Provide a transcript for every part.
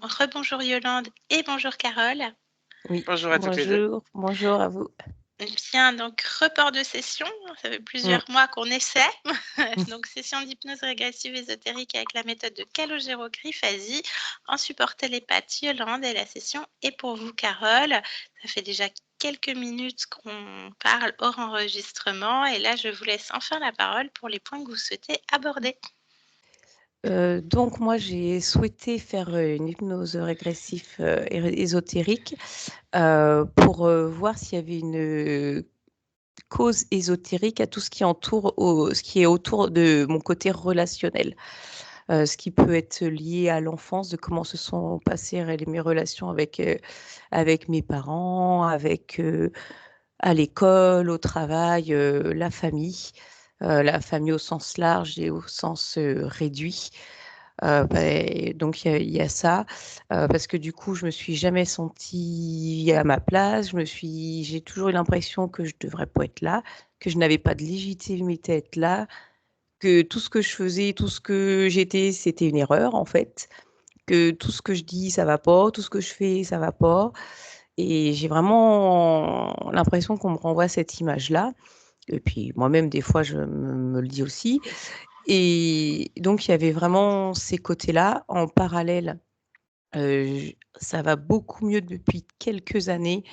rebonjour Yolande et bonjour Carole. Oui, Bonjour à toutes les deux. bonjour à vous. Bien, donc report de session, ça fait plusieurs mois qu'on essaie. Donc session d'hypnose régressive ésotérique avec la méthode de Calogero Griffasi en support télépathe Yolande et la session est pour vous Carole. Ça fait déjà quelques minutes qu'on parle hors enregistrement et là je vous laisse enfin la parole pour les points que vous souhaitez aborder. Donc moi, j'ai souhaité faire une hypnose régressive ésotérique pour voir s'il y avait une cause ésotérique à tout ce qui ce qui est autour de mon côté relationnel. Ce qui peut être lié à l'enfance, de comment se sont passées mes relations avec mes parents, à l'école, au travail, la famille au sens large et au sens réduit. Donc il y a ça, parce que du coup, je me suis jamais sentie à ma place. J'ai toujours eu l'impression que je devrais pas être là, que je n'avais pas de légitimité à être là, que tout ce que je faisais, tout ce que j'étais, c'était une erreur en fait, que tout ce que je dis, ça va pas, tout ce que je fais, ça va pas. Et j'ai vraiment l'impression qu'on me renvoie cette image-là. Et puis moi-même, des fois, je me le dis aussi. Et donc, il y avait vraiment ces côtés-là. En parallèle, ça va beaucoup mieux depuis quelques années,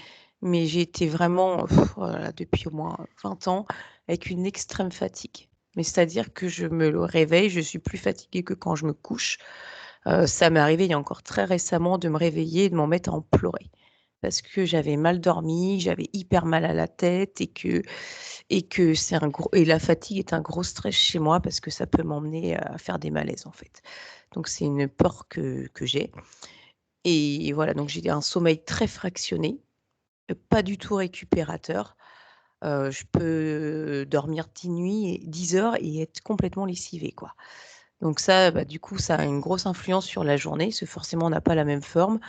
mais j'ai été vraiment, voilà, depuis au moins 20 ans, avec une extrême fatigue. Mais c'est-à-dire que je me réveille, je suis plus fatiguée que quand je me couche. Ça m'est arrivé il y a encore très récemment de me réveiller et de m'en mettre à en pleurer parce que j'avais mal dormi, j'avais hyper mal à la tête et que la fatigue est un gros stress chez moi parce que ça peut m'emmener à faire des malaises en fait. Donc c'est une peur que j'ai. Et voilà, donc j'ai un sommeil très fractionné, pas du tout récupérateur. Je peux dormir 10 nuits et 10 heures et être complètement lessivée, quoi. Donc ça, du coup, ça a une grosse influence sur la journée, parce que forcément, on n'a pas la même forme.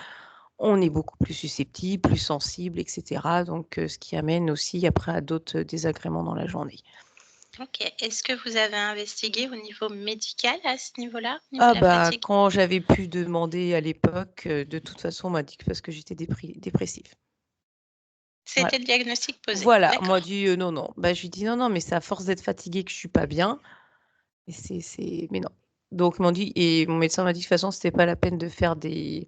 On est beaucoup plus susceptible, plus sensible, etc. Donc, ce qui amène aussi après à d'autres désagréments dans la journée. Ok, est-ce que vous avez investigué au niveau médical à ce niveau-là, au niveau de la fatigue? Quand j'avais pu demander à l'époque, de toute façon, on m'a dit que parce que j'étais dépressive. C'était Voilà. le diagnostic posé. Voilà, on D'accord. m'a dit non, non. Je lui dis non, non, mais c'est à force d'être fatiguée que je suis pas bien. Mais non. Donc, ils m'ont dit, et mon médecin m'a dit de toute façon, c'était pas la peine de faire des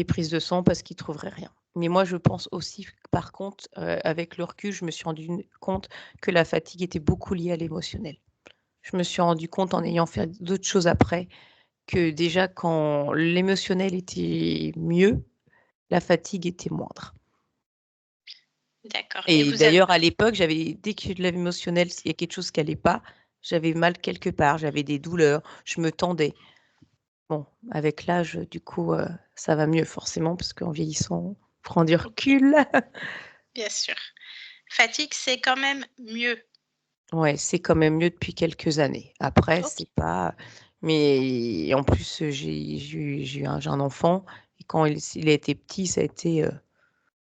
prises de sang parce qu'il trouverait rien. Mais moi, je pense aussi, par contre, avec le recul, je me suis rendu compte que la fatigue était beaucoup liée à l'émotionnel. Je me suis rendu compte en ayant fait d'autres choses après que déjà quand l'émotionnel était mieux, la fatigue était moindre. D'accord. Et d'ailleurs, à l'époque, dès que de l'émotionnel, s'il y a quelque chose qui n'allait pas, j'avais mal quelque part, j'avais des douleurs, je me tendais. Bon, avec l'âge, du coup, ça va mieux forcément parce qu'en vieillissant, on prend du recul. Bien sûr. Fatigue, c'est quand même mieux. Ouais, c'est quand même mieux depuis quelques années. Après, c'est pas. Mais en plus, j'ai un enfant et quand il a été petit, ça a été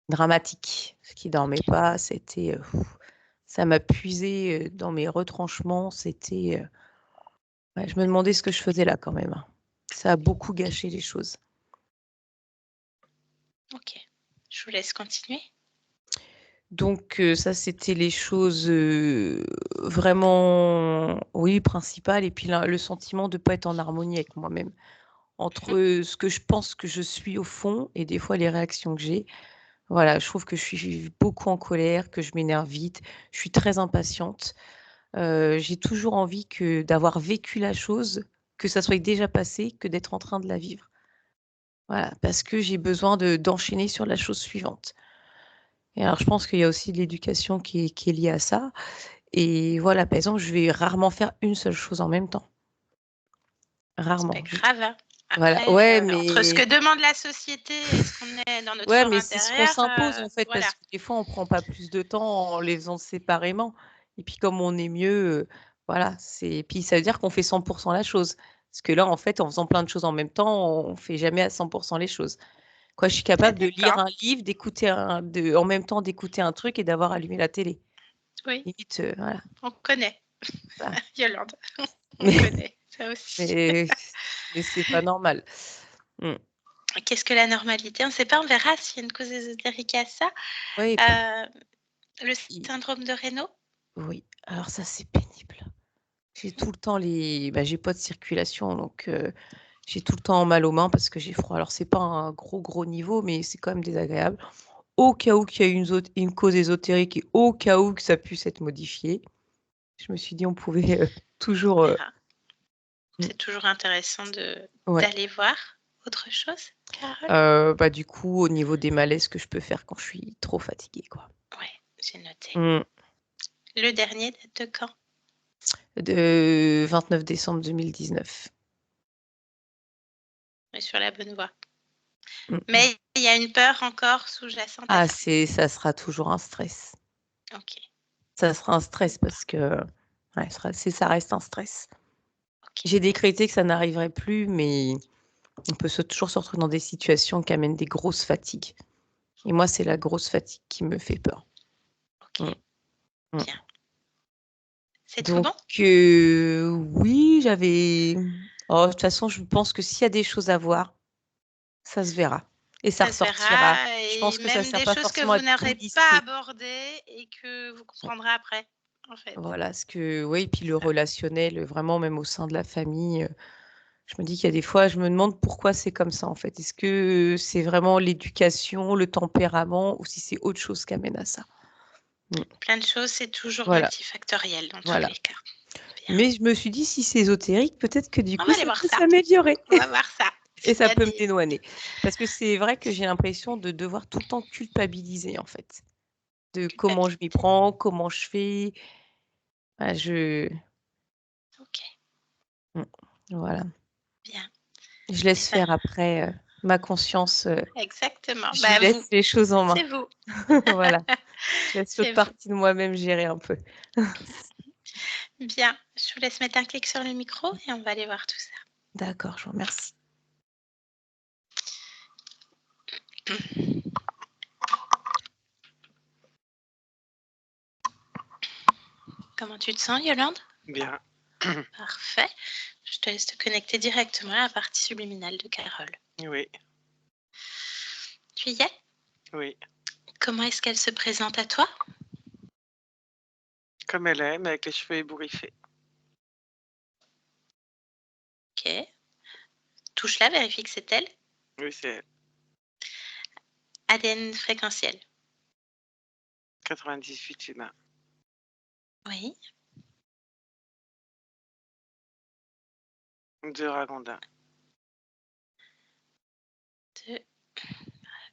dramatique. Parce qu'il dormait pas, ça m'a puisé dans mes retranchements. Ouais, je me demandais ce que je faisais là quand même, hein. Ça a beaucoup gâché les choses. Ok. Je vous laisse continuer. Donc ça, c'était les choses vraiment, oui, principales. Et puis le sentiment de ne pas être en harmonie avec moi-même. Entre ce que je pense que je suis au fond et des fois les réactions que j'ai. Voilà, je trouve que je suis beaucoup en colère, que je m'énerve vite, je suis très impatiente. J'ai toujours envie d'avoir vécu la chose, que ça soit déjà passé, que d'être en train de la vivre. Voilà, parce que j'ai besoin d'enchaîner sur la chose suivante. Et alors, je pense qu'il y a aussi de l'éducation qui est liée à ça. Et voilà, par exemple, je vais rarement faire une seule chose en même temps. Rarement. C'est pas grave. Hein. Voilà, Après, ouais, entre ce que mais demande la société et ce qu'on est dans notre ouais, fort mais c'est ce qu'on intérieur, s'impose en fait, voilà. parce que des fois, on prend pas plus de temps en les faisant séparément. Et puis, comme on est mieux, voilà, puis ça veut dire qu'on fait 100% la chose. Parce que là, en fait, en faisant plein de choses en même temps, on fait jamais à 100% les choses. Quoi, je suis capable de lire un livre, en même temps d'écouter un truc et d'avoir allumé la télé. Oui. Limite, voilà. On connaît. Voilà. Yolande. On connaît ça aussi. Mais c'est pas normal. Qu'est-ce que la normalité? On ne sait pas, on verra s'il y a une cause ésotérique à ça. Oui, Le syndrome de Raynaud? oui, alors ça, c'est pénible. J'ai tout le temps j'ai pas de circulation, donc j'ai tout le temps mal aux mains parce que j'ai froid. Alors c'est pas un gros niveau, mais c'est quand même désagréable. Au cas où qu'il y a une cause ésotérique et au cas où que ça puisse être modifié, je me suis dit on pouvait, toujours, On verra. Mmh. C'est toujours intéressant Ouais. d'aller voir. Autre chose, Carole? Du coup, au niveau des malaises que je peux faire quand je suis trop fatiguée, quoi. Ouais, j'ai noté. Mmh. Le dernier date de quand? De 29 décembre 2019. On est sur la bonne voie. Mmh. Mais il y a une peur encore sous-jacente à Ah, ça. ça sera toujours un stress. OK, Ça sera un stress parce que ouais, ça reste un stress. OK. J'ai décrété que ça n'arriverait plus, mais on peut toujours se retrouver dans des situations qui amènent des grosses fatigues et moi, c'est la grosse fatigue qui me fait peur. OK, Mmh. Mmh. bien. C'est tout Donc bon? oui, de toute façon, je pense que s'il y a des choses à voir, ça se verra et ça Ça se ressortira. verra Je et pense que ça même sert des pas choses que forcément à vous tout n'aurez pas lister. abordées et que vous Ouais. comprendrez après, en fait. Voilà, oui, puis le C'est ça. relationnel, vraiment même au sein de la famille, je me dis qu'il y a des fois, je me demande pourquoi c'est comme ça, en fait. Est-ce que c'est vraiment l'éducation, le tempérament ou si c'est autre chose qui amène à ça? Mmh. Plein de choses, c'est toujours Voilà, multifactoriel dans tous voilà. les cas. Bien. Mais je me suis dit: «Si c'est ésotérique, peut-être que du On coup va aller ça voir peut ça. s'améliorer» On va voir ça. et S'il y ça a peut me des dédouaner. Parce que c'est vrai que j'ai l'impression de devoir tout le temps culpabiliser, en fait, de comment je m'y culpabilités. prends, comment je fais. Ah OK, mmh, voilà. bien. Je Mais laisse ça faire après, ma conscience, exactement. je lui Bah, vous, laisse les choses en main. c'est vous. Voilà, je laisse C'est l'autre vous. partie de moi-même gérer un peu. Bien, je vous laisse mettre un clic sur le micro et on va aller voir tout ça. D'accord, je vous remercie. Comment tu te sens, Yolande? Bien. Parfait. Je te laisse te connecter directement à la partie subliminale de Carole. Oui, Tu y es? oui. Comment est-ce qu'elle se présente à toi? Comme elle aime, avec les cheveux ébouriffés. OK. Touche-la, vérifie que c'est elle. Oui, c'est elle. ADN fréquentiel. 98 humain. Oui. De Ragondin. De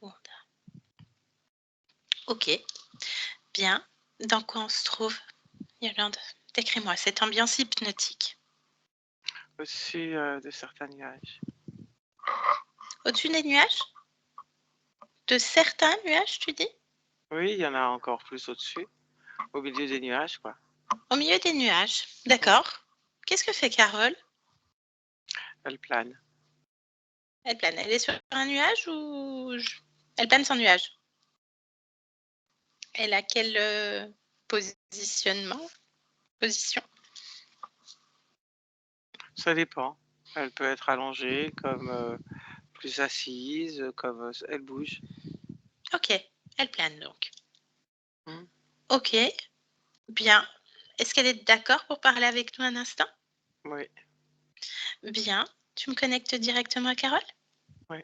Ragondin. OK. Bien. Dans quoi on se trouve, Yolande? Décris-moi cette ambiance hypnotique. Au-dessus de certains nuages. Au-dessus des nuages? De certains nuages, tu dis? Oui, il y en a encore plus au-dessus. Au milieu des nuages, quoi. Au milieu des nuages. D'accord. Qu'est-ce que fait Carole? Elle plane. Elle plane. Elle est sur un nuage ou elle plane sans nuage? Elle a quel positionnement? Position? Ça dépend. Elle peut être allongée, comme plus assise, comme elle bouge. OK. Elle plane donc. Hmm. OK. Bien. Est-ce qu'elle est d'accord pour parler avec nous un instant? Oui, Bien. Tu me connectes directement à Carole? oui,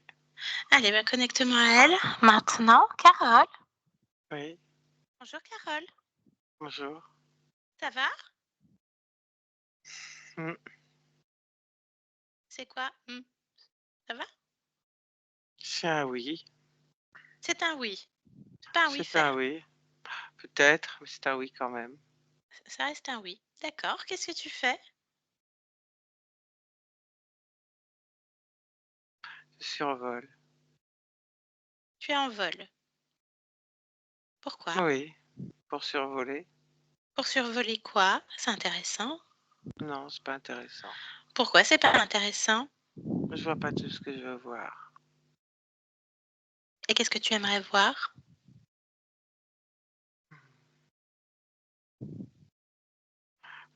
Allez, bah, connecte-moi à elle. Maintenant, Carole. oui. Bonjour Carole. Bonjour. Ça va? Hmm. C'est quoi? Ça va? C'est un oui. C'est un oui. C'est pas un oui C'est un faire. oui. Peut-être, mais c'est un oui quand même. Ça reste un oui. D'accord. Qu'est-ce que tu fais? Je survole. Tu es en vol. Pourquoi? Oui, pour survoler. Pour survoler quoi? C'est intéressant. Non, c'est pas intéressant. Pourquoi c'est pas intéressant? Je vois pas tout ce que je veux voir. Et qu'est-ce que tu aimerais voir?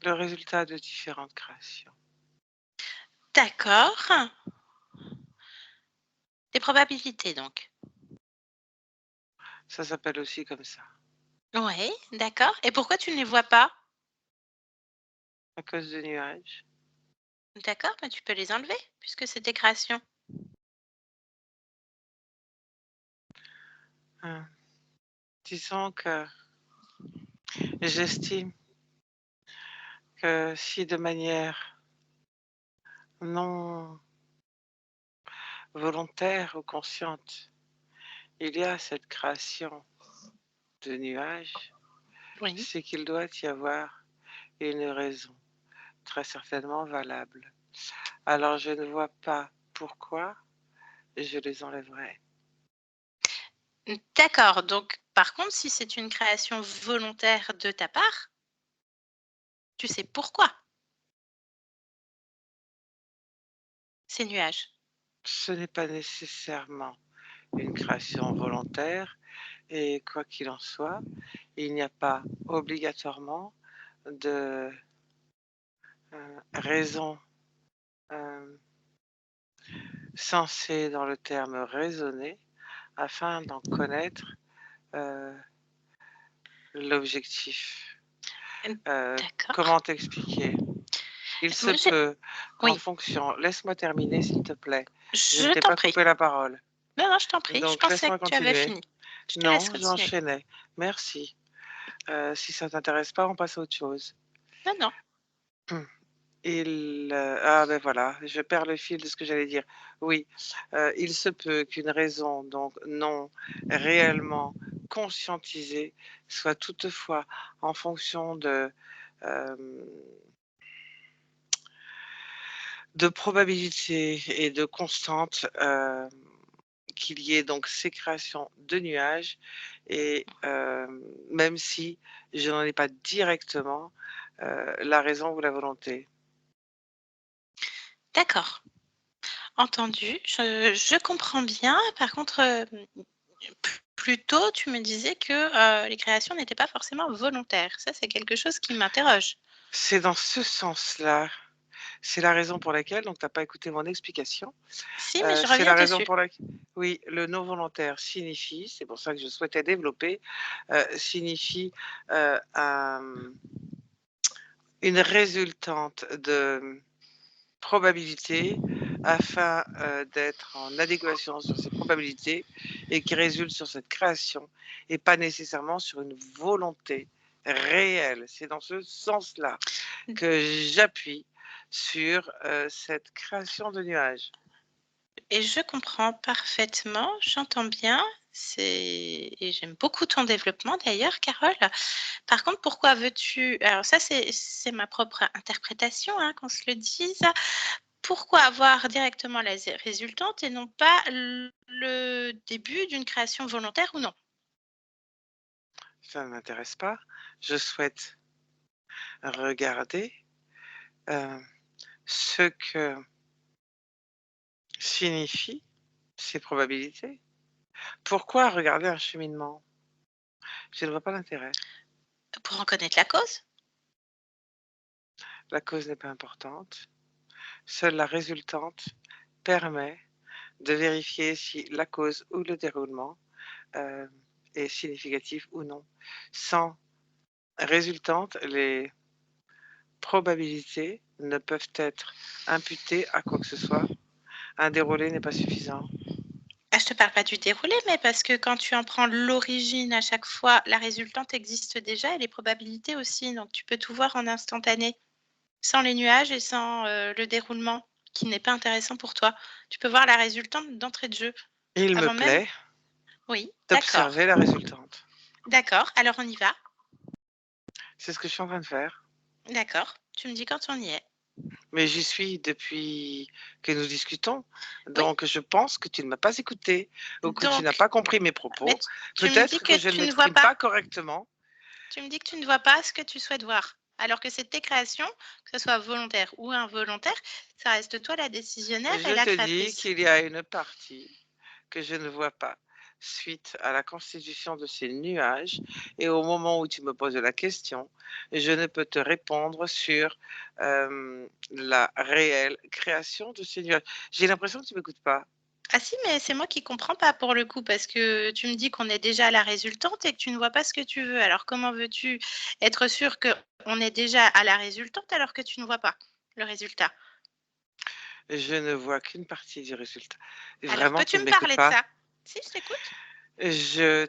Le résultat de différentes créations. D'accord. Des probabilités, donc. Ça s'appelle aussi comme ça. Oui, d'accord. Et pourquoi tu ne les vois pas? À cause de nuages. D'accord, mais tu peux les enlever puisque c'est tes créations. Hein. Disons que j'estime que si de manière non volontaire ou consciente, il y a cette création de nuages, Oui. c'est qu'il doit y avoir une raison, très certainement valable. Alors je ne vois pas pourquoi je les enlèverais. D'accord. Donc, par contre, si c'est une création volontaire de ta part, tu sais pourquoi ces nuages. Ce n'est pas nécessairement une création volontaire et quoi qu'il en soit, il n'y a pas obligatoirement de raison sensée dans le terme raisonner afin d'en connaître l'objectif. D'accord. Comment t'expliquer? Il se Moi, j'ai peut qu'en oui, fonction... Laisse-moi terminer, s'il te plaît. Je ne je t'ai t'en pas prie. coupé la parole. Non, non, je t'en prie. Je Donc, pensais que laisse-moi tu avais continuer. fini. Je te laisse Non, continuer. j'enchaînais. Merci. Si ça t'intéresse pas, on passe à autre chose. Non, non. Ah ben voilà, je perds le fil de ce que j'allais dire. Oui, il se peut qu'une raison donc non réellement conscientisée soit toutefois en fonction euh, de probabilité et de constante qu'il y ait donc ces créations de nuages et même si je n'en ai pas directement la raison ou la volonté. D'accord. Entendu. Je comprends bien. Par contre, plus tôt, tu me disais que les créations n'étaient pas forcément volontaires. Ça, c'est quelque chose qui m'interroge. C'est dans ce sens-là. C'est la raison pour laquelle, donc tu n'as pas écouté mon explication, Si, mais je c'est reviens la raison dessus. pour laquelle, oui, le non volontaire signifie, c'est pour ça que je souhaitais développer, signifie une résultante de probabilité afin d'être en adéquation sur ces probabilités et qui résulte sur cette création et pas nécessairement sur une volonté réelle. C'est dans ce sens-là que j'appuie sur cette création de nuages. Et je comprends parfaitement, j'entends bien. Et j'aime beaucoup ton développement d'ailleurs, Carole. Par contre, pourquoi veux-tu... Alors ça, c'est ma propre interprétation, hein, qu'on se le dise. Pourquoi avoir directement la résultante et non pas le début d'une création volontaire ou non? Ça ne m'intéresse pas. Je souhaite regarder ce que signifient ces probabilités. Pourquoi regarder un cheminement? Je ne vois pas l'intérêt. Pour en connaître la cause? La cause n'est pas importante. Seule la résultante permet de vérifier si la cause ou le déroulement est significatif ou non. Sans résultante, les probabilités ne peuvent être imputées à quoi que ce soit. Un déroulé n'est pas suffisant. Ah, je te parle pas du déroulé, mais parce que quand tu en prends l'origine à chaque fois, la résultante existe déjà et les probabilités aussi. Donc tu peux tout voir en instantané, sans les nuages et sans le déroulement, qui n'est pas intéressant pour toi. Tu peux voir la résultante d'entrée de jeu, Il me avant même. plaît Oui, d'accord. d'observer la résultante. D'accord, alors on y va. C'est ce que je suis en train de faire. D'accord, tu me dis quand on y est. Mais j'y suis depuis que nous discutons. Oui, Donc, je pense que tu ne m'as pas écouté ou que tu n'as donc, pas compris mes mais propos. tu me dis Peut-être que que je ne tu ne vois m'exprime pas. pas correctement. Tu me dis que tu ne vois pas ce que tu souhaites voir. Alors que c'est tes créations, que ce soit volontaire ou involontaire, ça reste toi la décisionnaire et Je la te dis créatrice. qu'il y a une partie que je ne vois pas suite à la constitution de ces nuages et au moment où tu me poses la question, je ne peux te répondre sur la réelle création de ces nuages. J'ai l'impression que tu m'écoutes pas. Ah si, mais c'est moi qui comprends pas pour le coup, parce que tu me dis qu'on est déjà à la résultante et que tu ne vois pas ce que tu veux. Alors comment veux-tu être sûr qu'on est déjà à la résultante alors que tu ne vois pas le résultat? Je ne vois qu'une partie du résultat. Alors Vraiment, tu peux-tu ne me m'écoutes parler de pas? ça? Si, je t'écoute. Je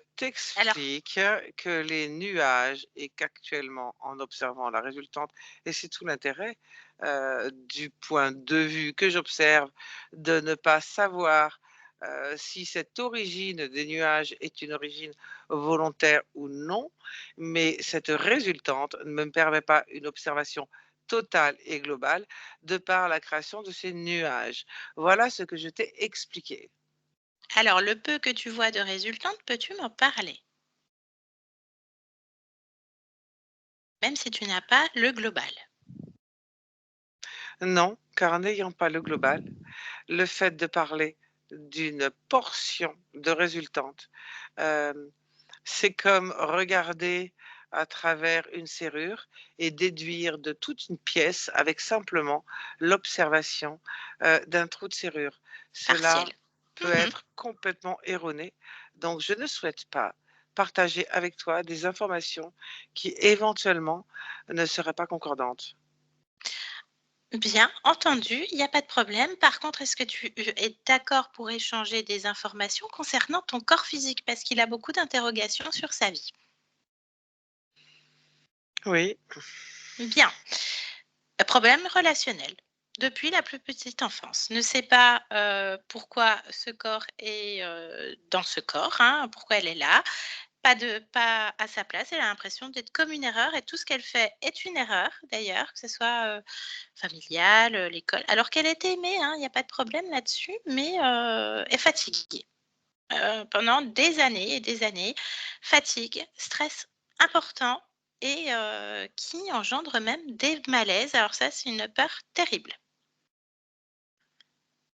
Alors, t'explique que les nuages et qu'actuellement, en observant la résultante, et c'est tout l'intérêt du point de vue que j'observe, de ne pas savoir si cette origine des nuages est une origine volontaire ou non, mais cette résultante ne me permet pas une observation totale et globale de par la création de ces nuages. Voilà ce que je t'ai expliqué. alors le peu que tu vois de résultante, peux-tu m'en parler? Même si tu n'as pas le global. Non, car n'ayant pas le global, le fait de parler d'une portion de résultante, hem, c'est comme regarder à travers une serrure et déduire de toute une pièce avec simplement l'observation, d'un trou de serrure. Partiel. Cela peut Mmh. être complètement erroné, donc je ne souhaite pas partager avec toi des informations qui éventuellement ne seraient pas concordantes. Bien, entendu, il n'y a pas de problème. Par contre, est-ce que tu es d'accord pour échanger des informations concernant ton corps physique? Parce qu'il a beaucoup d'interrogations sur sa vie. Oui. Bien. Problème relationnel. Depuis la plus petite enfance. Ne sait pas, pourquoi ce corps est, dans ce corps, hein, pourquoi elle est là. Pas à sa place. Elle a l'impression d'être comme une erreur et tout ce qu'elle fait est une erreur d'ailleurs, que ce soit, familiale, l'école, alors qu'elle est aimée, hein, il y a pas de problème là-dessus, mais, est fatiguée, pendant des années et des années. Fatigue, stress important et qui engendre même des malaises. Alors ça, c'est une peur terrible.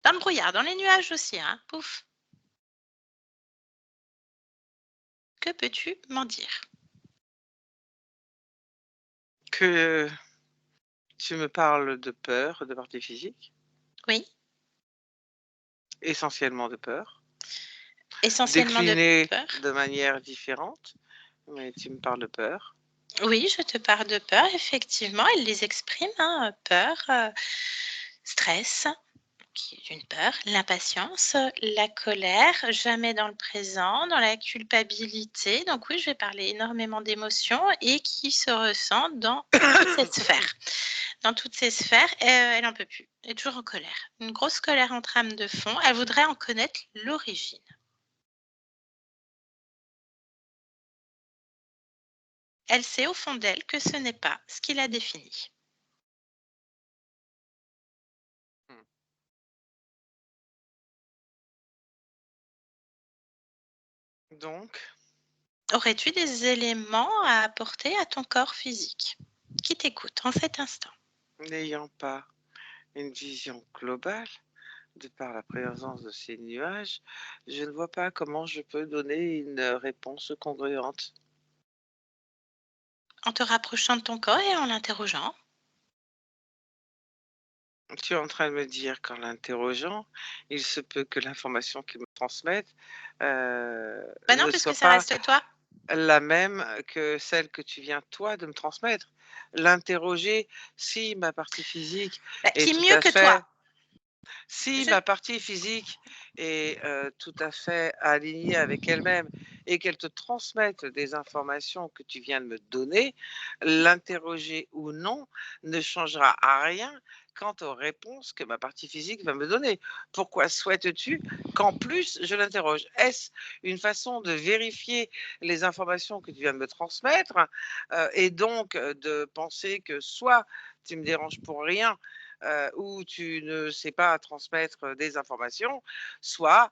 Dans le brouillard, dans les nuages aussi, hein, pouf. Que peux-tu m'en dire? Que tu me parles de peur, de parties physiques, Oui, essentiellement de peur, essentiellement de déclinées peur. de manière différente, mais tu me parles de peur. Oui, je te parle de peur, effectivement, elle les exprime, hein, peur, stress, qui est une peur, l'impatience, la colère, jamais dans le présent, dans la culpabilité. Donc oui, je vais parler énormément d'émotions et qui se ressentent dans toutes ces sphères. Dans toutes ces sphères, elle en peut plus. Elle est toujours en colère. Une grosse colère en trame de fond. Elle voudrait en connaître l'origine. Elle sait au fond d'elle que ce n'est pas ce qui la définit. Hmm. Donc, Aurais-tu des éléments à apporter à ton corps physique qui t'écoute en cet instant? n'ayant pas une vision globale, de par la présence de ces nuages, je ne vois pas comment je peux donner une réponse congruente. En te rapprochant de ton corps et en l'interrogeant. Tu es en train de me dire qu'en l'interrogeant, il se peut que l'information qu'il me transmette Bah non, ne puisque soit ça pas reste toi. la même que celle que tu viens, toi, de me transmettre. L'interroger, si ma partie physique Bah, est qui tout mieux à que toi? fait si Je ma partie physique est, tout à fait alignée avec elle-même et qu'elle te transmette des informations que tu viens de me donner, l'interroger ou non ne changera à rien quant aux réponses que ma partie physique va me donner. Pourquoi souhaites-tu qu'en plus je l'interroge? Est-ce une façon de vérifier les informations que tu viens de me transmettre, et donc, de penser que soit tu me déranges pour rien, ou tu ne sais pas transmettre des informations, soit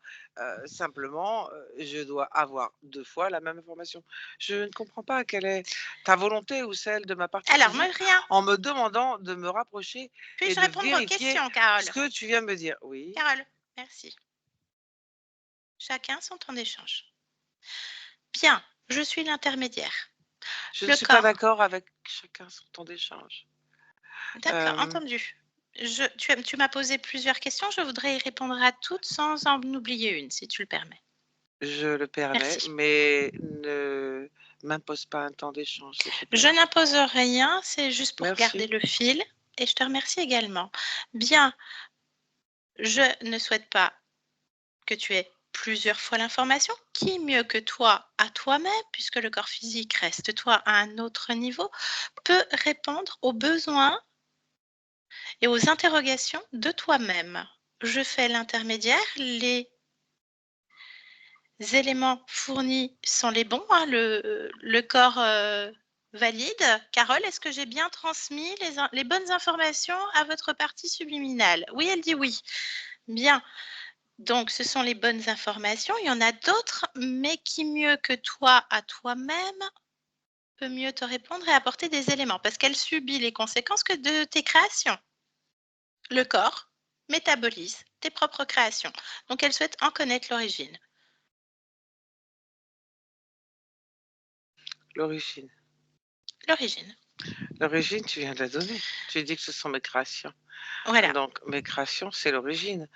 simplement je dois avoir 2 fois la même information. Je ne comprends pas quelle est ta volonté ou celle de ma partie alors moi physique rien. en me demandant de me rapprocher et Puis-je de répondre aux vérifier questions, ce Carole? que tu viens de me dire. Oui, Carole, merci. Chacun son temps d'échange. Bien, je suis l'intermédiaire. je ne Le suis pas corps, d'accord avec chacun son temps d'échange. d'accord, Hem, entendu. Tu m'as posé plusieurs questions, je voudrais y répondre à toutes sans en oublier une, si tu le permets. Je le permets, Merci. mais ne m'impose pas un temps d'échange, s'il te plaît. Je n'impose rien, c'est juste pour garder Merci. le fil et je te remercie également. Bien, je ne souhaite pas que tu aies plusieurs fois l'information. Qui mieux que toi, à toi-même, puisque le corps physique reste toi à un autre niveau, peut répondre aux besoins et aux interrogations de toi-même. Je fais l'intermédiaire, les éléments fournis sont les bons, hein, le corps valide. Carole, est-ce que j'ai bien transmis les bonnes informations à votre partie subliminale? Oui, elle dit oui. Bien. Donc, ce sont les bonnes informations. Il y en a d'autres, mais qui mieux que toi à toi-même peut mieux te répondre et apporter des éléments parce qu'elle subit les conséquences que de tes créations. Le corps métabolise tes propres créations. Donc, elle souhaite en connaître l'origine. L'origine. L'origine. L'origine, tu viens de la donner. Tu dis que ce sont mes créations. Voilà. Donc, mes créations, c'est l'origine.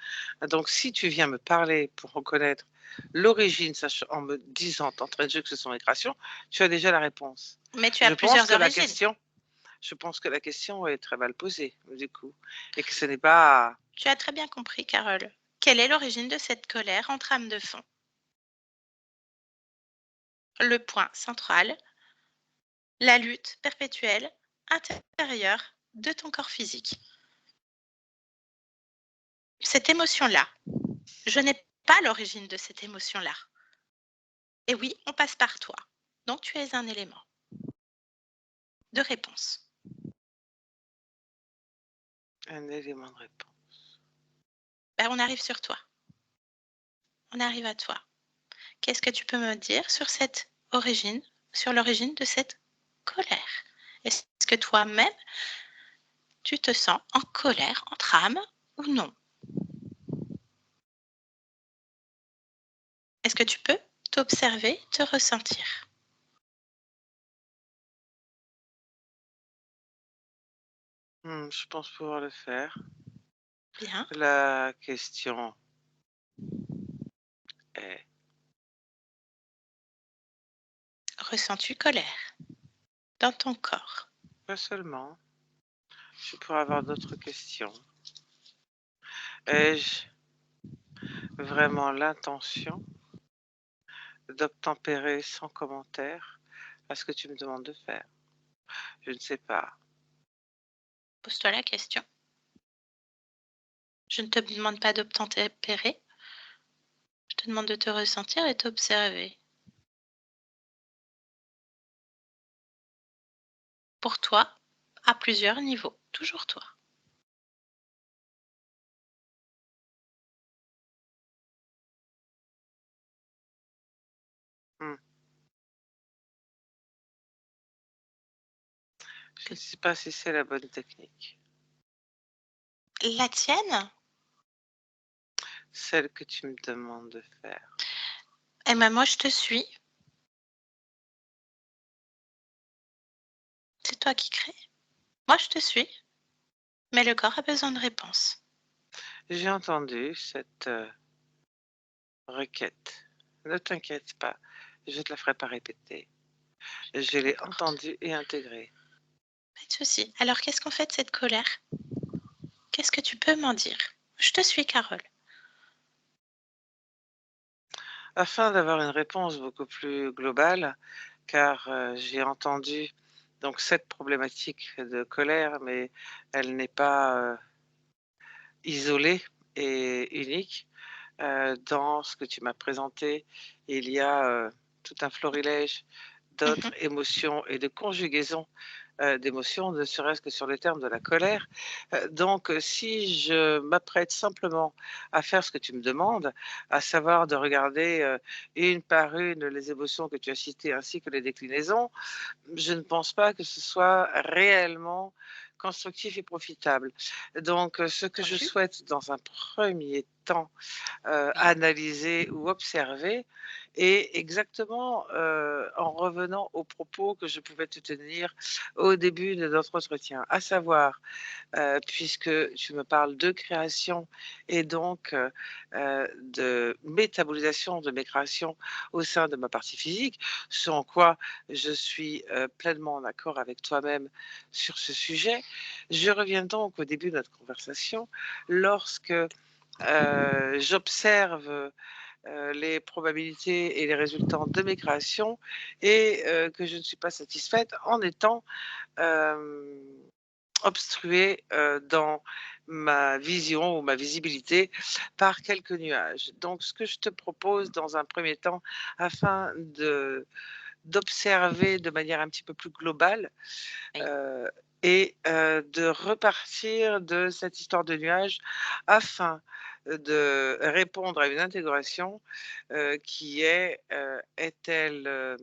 Donc, si tu viens me parler pour reconnaître l'origine, en me disant, d'entrée de jeu que ce sont mes créations, tu as déjà la réponse. Mais tu as plusieurs origines. Je pense que la question est très mal posée, du coup, et que ce n'est pas... Tu as très bien compris, Carole. Quelle est l'origine de cette colère en trame de fond? Le point central, la lutte perpétuelle intérieure de ton corps physique. Cette émotion-là, je n'ai pas l'origine de cette émotion-là. Et oui, on passe par toi. Donc tu es un élément de réponse. Un élément de réponse. Ben, on arrive sur toi. On arrive à toi. Qu'est-ce que tu peux me dire sur cette origine, sur l'origine de cette colère? Est-ce que toi-même, tu te sens en colère, en trame ou non? Est-ce que tu peux t'observer, te ressentir? Je pense pouvoir le faire. Bien. La question est... Ressens-tu colère dans ton corps? Pas seulement. Je pourrais avoir d'autres questions. Ai-je vraiment l'intention d'obtempérer sans commentaire à ce que tu me demandes de faire? Je ne sais pas. Pose-toi la question. Je ne te demande pas d'obtempérer. Je te demande de te ressentir et t'observer. Pour toi, à plusieurs niveaux. Toujours toi. Je ne sais pas si c'est la bonne technique. La tienne? Celle que tu me demandes de faire. Eh ben moi, je te suis. C'est toi qui crée. Moi, je te suis. Mais le corps a besoin de réponses. J'ai entendu cette requête. Ne t'inquiète pas, je te la ferai pas répéter. Je l'ai entendue et intégrée. Pas de souci. Alors, qu'est-ce qu'on fait de cette colère? Qu'est-ce que tu peux m'en dire? Je te suis, Carole. Afin d'avoir une réponse beaucoup plus globale, car j'ai entendu donc cette problématique de colère, mais elle n'est pas isolée et unique. Dans ce que tu m'as présenté, il y a tout un florilège d'autres émotions et de conjugaisons d'émotions, ne serait-ce que sur le terme de la colère. Donc, si je m'apprête simplement à faire ce que tu me demandes, à savoir de regarder une par une les émotions que tu as citées ainsi que les déclinaisons, je ne pense pas que ce soit réellement constructif et profitable. Donc, ce que je souhaite dans un premier temps analyser ou observer, Et exactement en revenant aux propos que je pouvais te tenir au début de notre entretien, à savoir, puisque tu me parles de création et donc de métabolisation de mes créations au sein de ma partie physique, ce en quoi je suis pleinement en accord avec toi-même sur ce sujet. Je reviens donc au début de notre conversation lorsque j'observe les probabilités et les résultats de mes créations et que je ne suis pas satisfaite en étant obstruée dans ma vision ou ma visibilité par quelques nuages. Donc, ce que je te propose dans un premier temps, afin d'observer de manière un petit peu plus globale, Oui. et de repartir de cette histoire de nuages afin de répondre à une intégration qui est-elle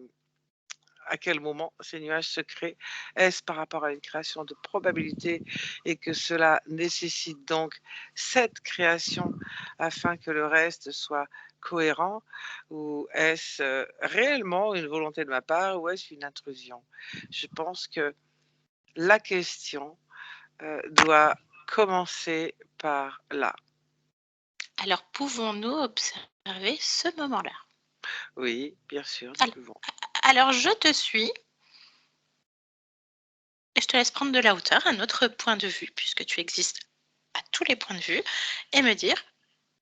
à quel moment ces nuages se créent? Est-ce par rapport à une création de probabilité et que cela nécessite donc cette création afin que le reste soit cohérent? Ou est-ce réellement une volonté de ma part ou est-ce une intrusion? Je pense que la question doit commencer par là. Alors, pouvons-nous observer ce moment-là? Oui, bien sûr, nous Alors, pouvons. alors, je te suis et je te laisse prendre de la hauteur, un autre point de vue, puisque tu existes à tous les points de vue, et me dire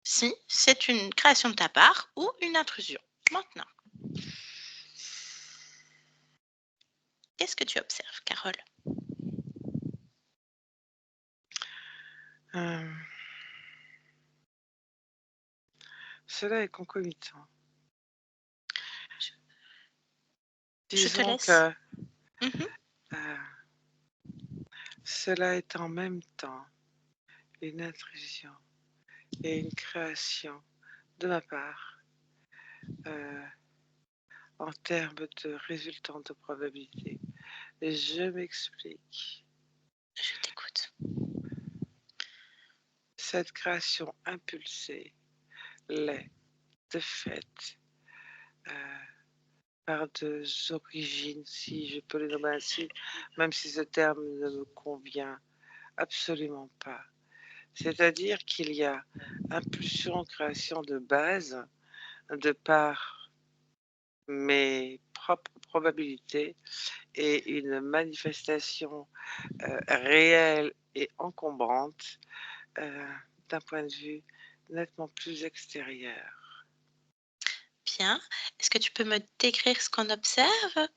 si c'est une création de ta part ou une intrusion. Maintenant, qu'est-ce que tu observes, Carole? Euh, Cela est concomitant. Je te Disons laisse. que Mhm. cela est en même temps une intrusion et une création de ma part en termes de résultats de probabilité. Je m'explique. Je t'écoute. Cette création impulsée l'est de fait par deux origines, si je peux les nommer ainsi, même si ce terme ne me convient absolument pas. C'est-à-dire qu'il y a impulsion, création de base de par mes propres probabilités et une manifestation réelle et encombrante d'un point de vue nettement plus extérieur. Bien. Est-ce que tu peux me décrire ce qu'on observe?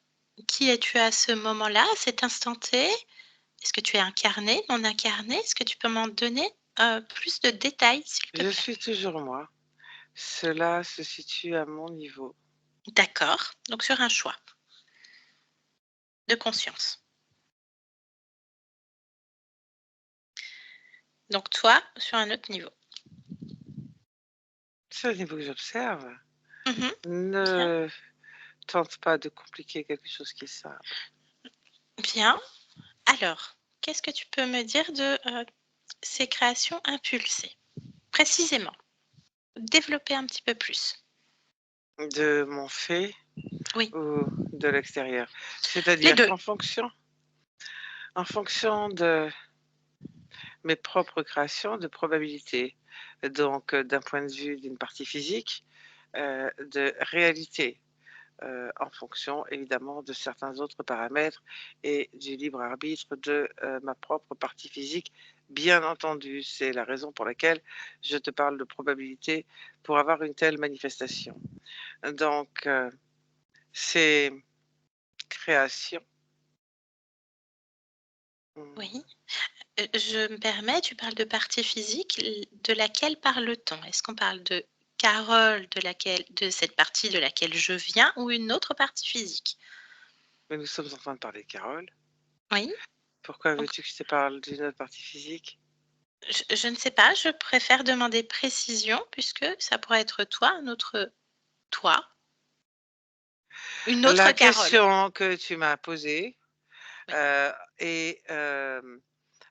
Qui es-tu à ce moment-là, à cet instant T? Est-ce que tu es incarné, non incarné? Est-ce que tu peux m'en donner plus de détails, s'il te Je plaît? suis toujours moi. Cela se situe à mon niveau. D'accord. Donc sur un choix de conscience. Donc toi, sur un autre niveau. C'est au niveau que j'observe. Mhm. Bien. Ne tente pas de compliquer quelque chose qui est simple. Bien. Alors, qu'est-ce que tu peux me dire de ces créations impulsées? Précisément. Développer un petit peu plus. De mon fait Oui. ou de l'extérieur. Les C'est-à-dire deux. qu'en fonction de mes propres créations de probabilité, donc d'un point de vue d'une partie physique, de réalité, en fonction évidemment de certains autres paramètres et du libre arbitre de ma propre partie physique. Bien entendu, c'est la raison pour laquelle je te parle de probabilité pour avoir une telle manifestation. Donc, ces créations. Oui. Je me permets, tu parles de partie physique, de laquelle parle-t-on? Est-ce qu'on parle de Carole, de cette partie de laquelle je viens, ou une autre partie physique? Mais nous sommes en train de parler de Carole. Oui. Pourquoi Donc, veux-tu que je te parle d'une autre partie physique? je ne sais pas, je préfère demander précision puisque ça pourrait être toi, un autre toi, une autre La Carole. question que tu m'as posée Oui. est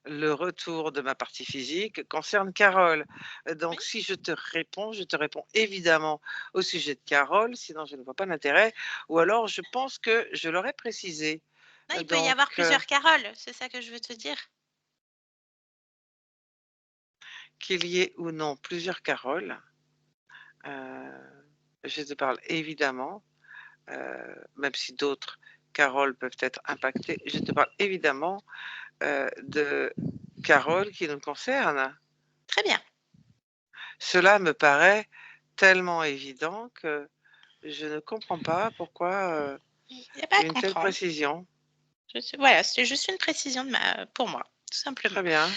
le retour de ma partie physique concerne Carole. Donc, Oui. si je te réponds évidemment au sujet de Carole, sinon je ne vois pas l'intérêt. Ou alors, je pense que je l'aurais précisé. Non, il peut y Donc, avoir plusieurs Caroles, c'est ça que je veux te dire. qu'il y ait ou non plusieurs Caroles, je te parle évidemment, même si d'autres Caroles peuvent être impactées, je te parle évidemment de Carole qui nous concerne. Très bien. Cela me paraît tellement évident que je ne comprends pas pourquoi Il n'y a pas à une telle comprendre. précision. Voilà, c'était juste une précision pour moi, tout simplement. Très bien.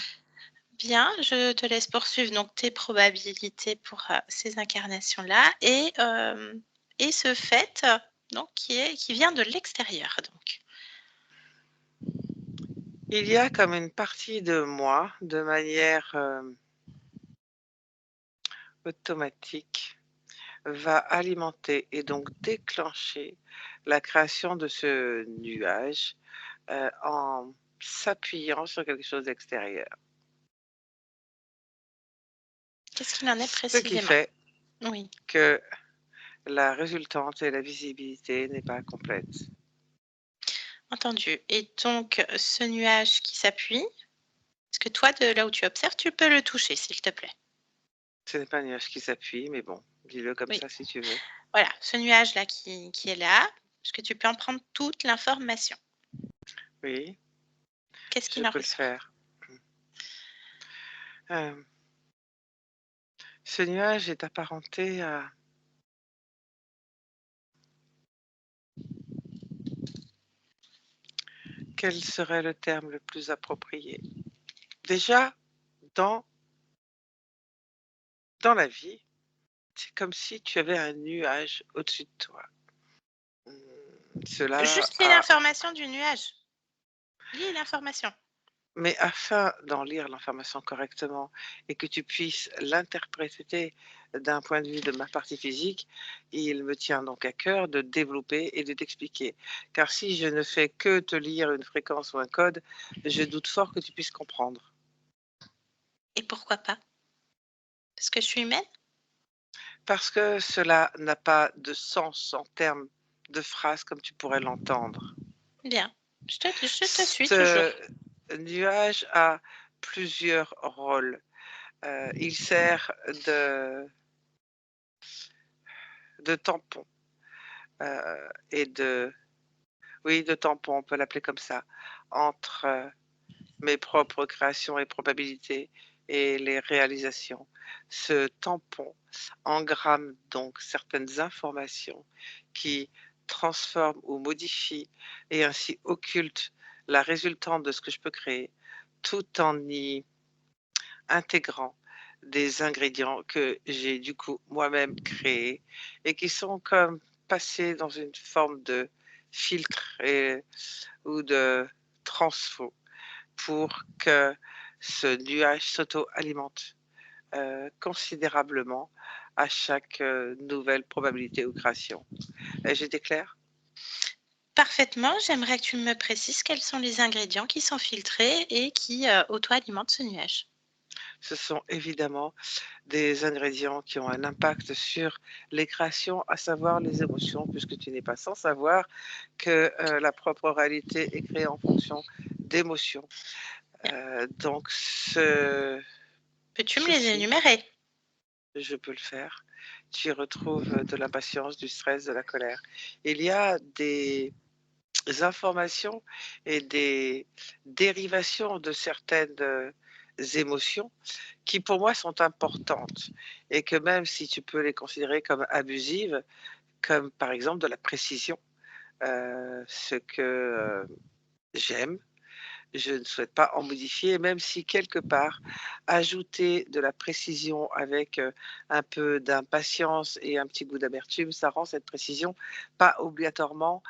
Bien, je te laisse poursuivre donc tes probabilités pour ces incarnations-là et ce fait donc qui vient de l'extérieur donc. Il y a comme une partie de moi, de manière automatique, va alimenter et donc déclencher la création de ce nuage en s'appuyant sur quelque chose d'extérieur. Qu'est-ce qu'il en est Ce qui précisément? fait Oui. que la résultante et la visibilité n'est pas complète. Entendu. Et donc ce nuage qui s'appuie, est-ce que toi de là où tu observes, tu peux le toucher s'il te plaît? Ce n'est pas un nuage qui s'appuie, mais bon, dis-le comme Oui. ça si tu veux. Voilà, ce nuage-là qui est là, est-ce que tu peux en prendre toute l'information? Oui, Qu'est-ce je qu'il en peux le ressort? faire. Ce nuage est apparenté à quel serait le terme le plus approprié? Déjà, dans la vie, c'est comme si tu avais un nuage au-dessus de toi. Cela Juste lis l'information du nuage. Lis l'information. Mais afin d'en lire l'information correctement et que tu puisses l'interpréter d'un point de vue de ma partie physique, il me tient donc à cœur de développer et de t'expliquer. Car si je ne fais que te lire une fréquence ou un code, je doute fort que tu puisses comprendre. Et pourquoi pas? Parce que je suis humaine? Parce que cela n'a pas de sens en termes de phrase comme tu pourrais l'entendre. Bien, je te suis toujours. Ce nuage a plusieurs rôles. Il sert de tampon et de tampon, on peut l'appeler comme ça, entre mes propres créations et probabilités et les réalisations. Ce tampon engramme donc certaines informations qui transforment ou modifient et ainsi occultent la résultante de ce que je peux créer, tout en y intégrant des ingrédients que j'ai du coup moi-même créés et qui sont comme passés dans une forme de filtre ou de transfo pour que ce nuage s'auto-alimente considérablement à chaque nouvelle probabilité ou création. J'étais claire? Parfaitement, j'aimerais que tu me précises quels sont les ingrédients qui sont filtrés et qui auto-alimentent ce nuage. Ce sont évidemment des ingrédients qui ont un impact sur les créations, à savoir les émotions, puisque tu n'es pas sans savoir que la propre réalité est créée en fonction d'émotions. Donc, Peux-tu me les ceci, énumérer? je peux le faire. Tu y retrouves de l'impatience, du stress, de la colère. Il y a des informations et des dérivations de certaines émotions qui pour moi sont importantes et que même si tu peux les considérer comme abusives, comme par exemple de la précision, ce que j'aime, je ne souhaite pas en modifier, même si quelque part, ajouter de la précision avec un peu d'impatience et un petit goût d'amertume, ça rend cette précision pas obligatoirement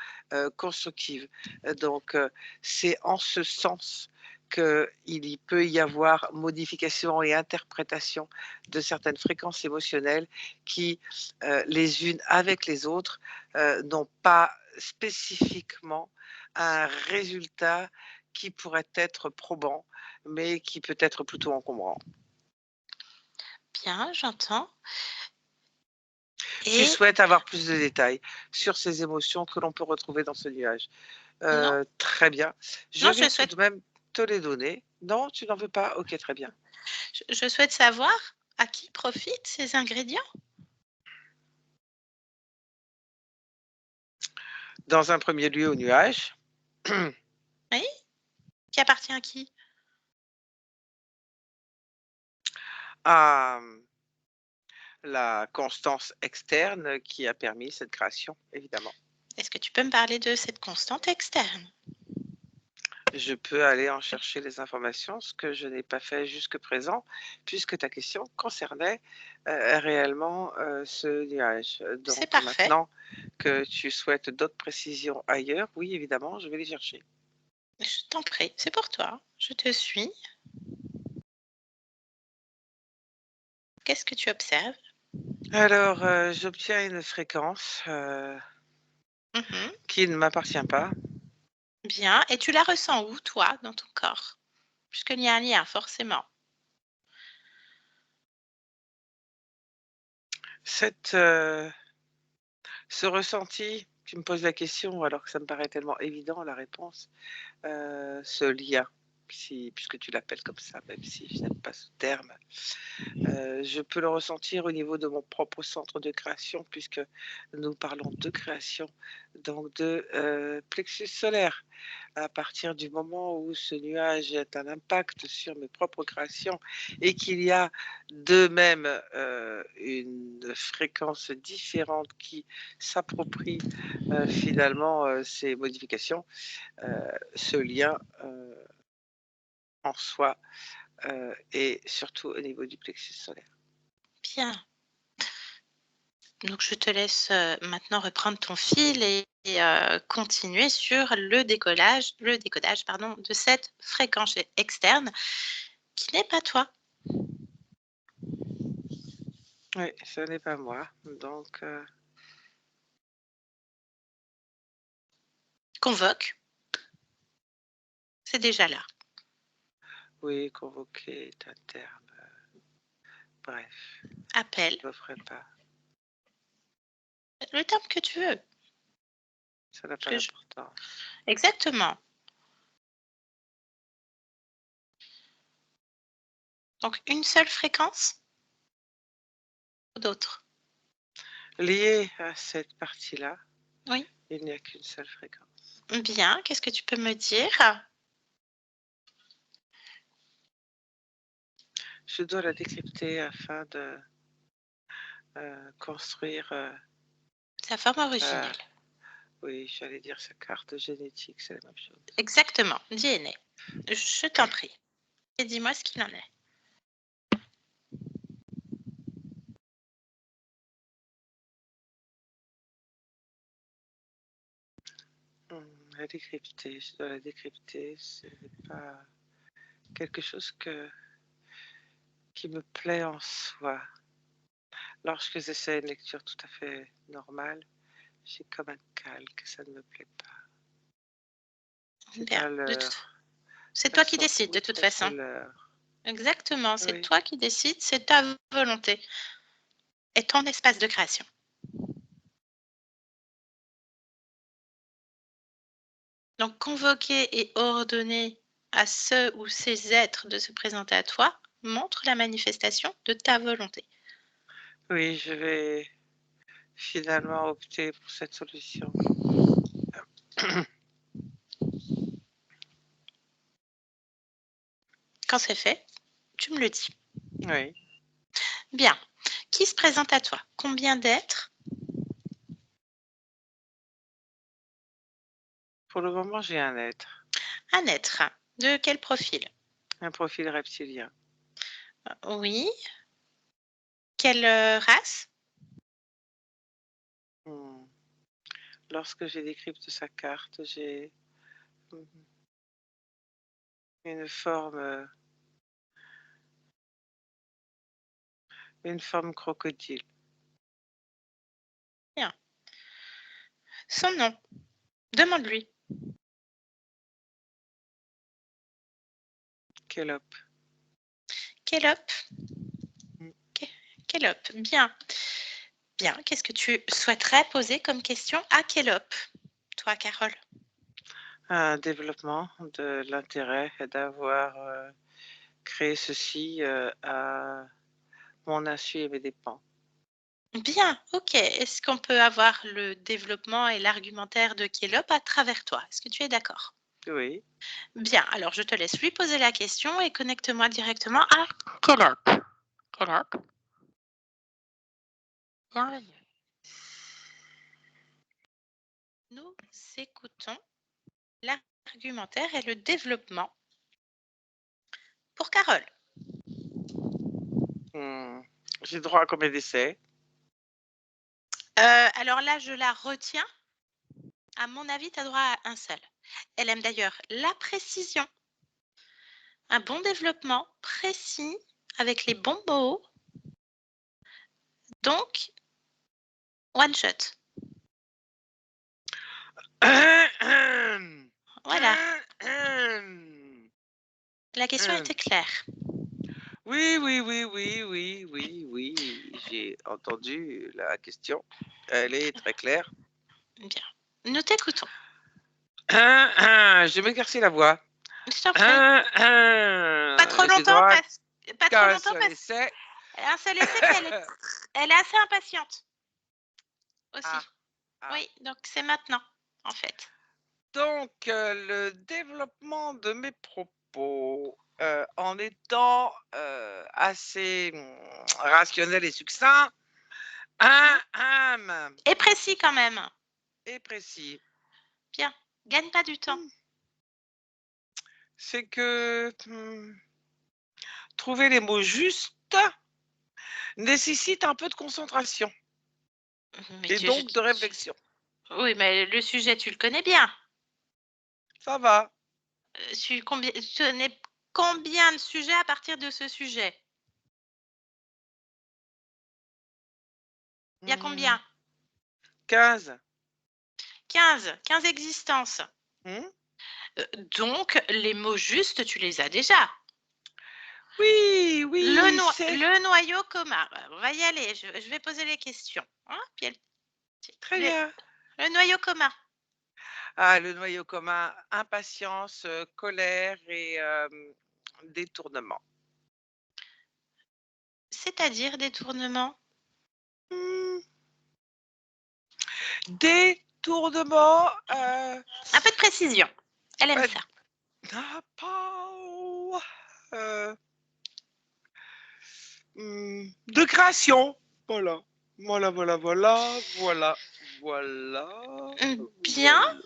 constructive. Donc, c'est en ce sens qu'il y peut y avoir modification et interprétation de certaines fréquences émotionnelles qui, les unes avec les autres, n'ont pas spécifiquement un résultat qui pourrait être probant mais qui peut être plutôt encombrant. Bien, j'entends. Tu Et souhaites avoir plus de détails sur ces émotions que l'on peut retrouver dans ce nuage. non, Très bien. Je non, vais tout de même te les donner. Non, tu n'en veux pas? Ok, très bien. je souhaite savoir à qui profitent ces ingrédients. Dans un premier lieu, au nuage. Oui? Qui appartient à qui? À la constance externe qui a permis cette création, évidemment. Est-ce que tu peux me parler de cette constante externe? Je peux aller en chercher les informations, ce que je n'ai pas fait jusque présent, puisque ta question concernait réellement ce nuage. C'est Donc parfait. maintenant que tu souhaites d'autres précisions ailleurs, oui, évidemment, je vais les chercher. Je t'en prie, c'est pour toi. Je te suis. Qu'est-ce que tu observes? Alors, j'obtiens une fréquence Mhm. qui ne m'appartient pas. Bien. Et tu la ressens où, toi, dans ton corps? Puisqu'il y a un lien, forcément. Ce ressenti, tu me poses la question alors que ça me paraît tellement évident la réponse, ce lien, puisque tu l'appelles comme ça, même si je n'aime pas ce terme, je peux le ressentir au niveau de mon propre centre de création, puisque nous parlons de création, donc de plexus solaire. À partir du moment où ce nuage a un impact sur mes propres créations et qu'il y a de même une fréquence différente qui s'approprie finalement ces modifications, ce lien en soi et surtout au niveau du plexus solaire. Bien. Donc, je te laisse maintenant reprendre ton fil et continuer sur le décodage pardon, de cette fréquence externe qui n'est pas toi. Oui, ce n'est pas moi. Donc, Convoque. C'est déjà là. oui, convoquer est un terme. Bref, Appelle. je ne le ferai pas. Le terme que tu veux. Ça n'a pas d'importance. Exactement. Donc, une seule fréquence ou d'autres? Lié à cette partie-là, Oui. il n'y a qu'une seule fréquence. Bien. Qu'est-ce que tu peux me dire? Je dois la décrypter afin de construire. Sa forme originelle. Oui, j'allais dire sa carte génétique, c'est la même chose. Exactement. DNA. Je t'en prie. Et dis-moi ce qu'il en est. La décrypter, je dois la décrypter. Ce n'est pas quelque chose qui me plaît en soi. Lorsque j'essaie une lecture tout à fait normale, j'ai comme un calque, ça ne me plaît pas. C'est Bien. un leurre. C'est Ça toi qui sent décides de tout toute à fait façon. leurre. Exactement. C'est Oui. toi qui décides. C'est ta volonté et ton espace de création. Donc, convoquer et ordonner à ce ou ces êtres de se présenter à toi montre la manifestation de ta volonté. Oui, je vais finalement opter pour cette solution. Quand c'est fait, tu me le dis. Oui. Bien. Qui se présente à toi? Combien d'êtres? Pour le moment, j'ai un être, Un être. De quel profil? un profil reptilien. Oui. Quelle race? Lorsque j'ai décrypte sa carte, j'ai une forme crocodile. Bien. Son nom. Demande-lui. Kellop. Kellop. Mm. Kellop, bien. Bien, qu'est-ce que tu souhaiterais poser comme question à Kellop, toi, Carole? Un développement de l'intérêt d'avoir créé ceci à mon insu et mes dépens. Bien, ok. Est-ce qu'on peut avoir le développement et l'argumentaire de Kellop à travers toi? Est-ce que tu es d'accord? Oui. Bien, alors je te laisse lui poser la question et connecte-moi directement à Kellop. Kellop. Bien. Nous écoutons l'argumentaire et le développement pour Carole. J'ai droit à combien d'essais? Alors là, je la retiens. À mon avis, tu as droit à un seul. Elle aime d'ailleurs la précision. Un bon développement précis avec les bons mots. Donc, one shot. Voilà. La question était claire. Oui. J'ai entendu la question. Elle est très claire. Bien. Nous t'écoutons. Je vais m'écarcer la voix. Je t'en prie. Pas trop longtemps parce un seul essai, puis elle est assez impatiente aussi. Oui, donc c'est maintenant en fait. Donc le développement de mes propos en étant assez rationnel et succinct, Et précis quand même. et précis. Bien, gagne pas du temps. C'est que trouver les mots justes nécessite un peu de concentration et donc de réflexion. Oui, mais le sujet, tu le connais bien. Ça va. Tu connais combien de sujets à partir de ce sujet? Il y a combien? 15. 15 existences. Donc, les mots justes, tu les as déjà. Oui. Le noyau commun. On va y aller. Je vais poser les questions. Hein, très bien. Le noyau commun. Ah, le noyau commun, impatience, colère et détournement. C'est-à-dire détournement? Détournement. Un peu de précision. Elle aime ça. De création. Voilà. Bien.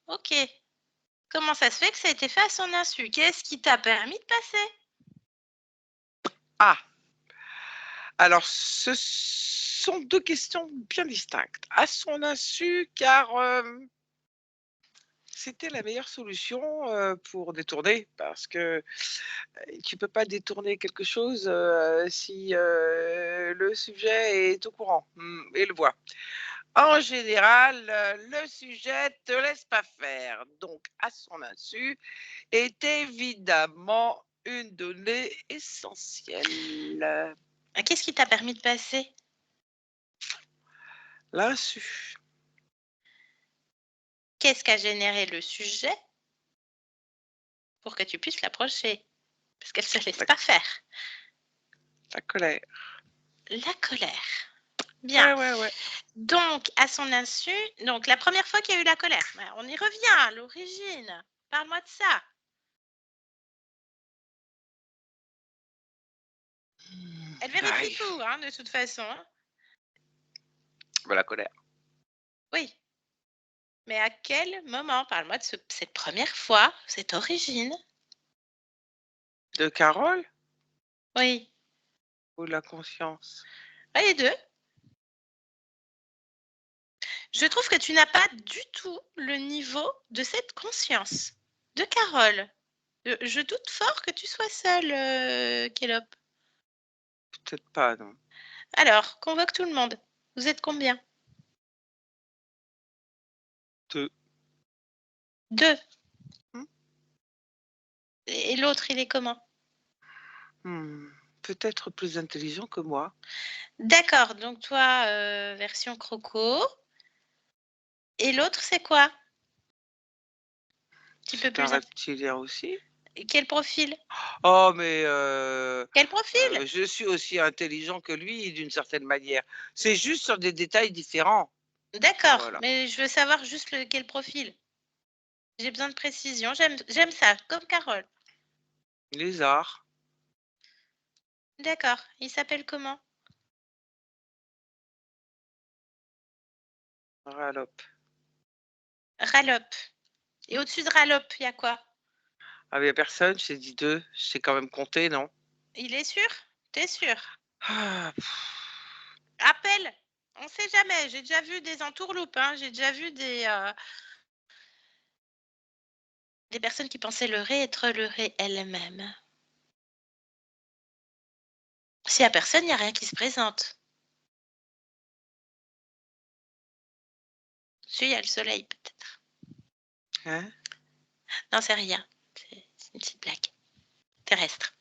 Ok. Comment ça se fait que ça a été fait à son insu? Qu'est-ce qui t'a permis de passer? Ah. Alors, ce sont deux questions bien distinctes. À son insu, car c'était la meilleure solution pour détourner, parce que tu peux pas détourner quelque chose si le sujet est au courant et le voit. En général, le sujet te laisse pas faire, donc à son insu est évidemment une donnée essentielle. Qu'est-ce qui t'a permis de passer? L'insu. Qu'est-ce qu'a généré le sujet pour que tu puisses l'approcher? Parce qu'elle ne se laisse pas faire. La colère. La colère. Bien. Ouais. Donc, à son insu, donc la première fois qu'il y a eu la colère, on y revient à l'origine. Parle-moi de ça. Elle vérifie tout, hein, de toute façon. La colère. Oui. Mais à quel moment? Parle-moi de cette première fois, cette origine. De Carole? Oui. Ou la conscience? Les deux. Je trouve que tu n'as pas du tout le niveau de cette conscience de Carole. Je doute fort que tu sois seule, Kellop. Peut-être pas, non. Alors, convoque tout le monde. Vous êtes combien? 2. 2. Et l'autre, il est comment? Peut-être plus intelligent que moi. D'accord, donc toi, version croco. Et l'autre, c'est quoi? Petit peu C'est un plus reptilien aussi. Quel profil? Oh, mais Quel profil? je suis aussi intelligent que lui d'une certaine manière. C'est juste sur des détails différents. D'accord, Voilà. mais je veux savoir juste quel profil. J'ai besoin de précision. J'aime ça, comme Carole. Lézard. D'accord. Il s'appelle comment? Ralope. Ralope. Et au-dessus de Ralope, il y a quoi? Ah, mais il n'y a personne, je t'ai dit 2. Je sais quand même compter, non? Il est sûr? T'es sûr? Ah, Appelle! On sait jamais. J'ai déjà vu des entourloupes, hein. J'ai déjà vu des personnes qui pensaient leurrer être leurrées elles-mêmes. S'il n'y a personne, il n'y a rien qui se présente. Si, il y a le soleil, peut-être. hein? Non, c'est rien. C'est une petite blague. Terrestre.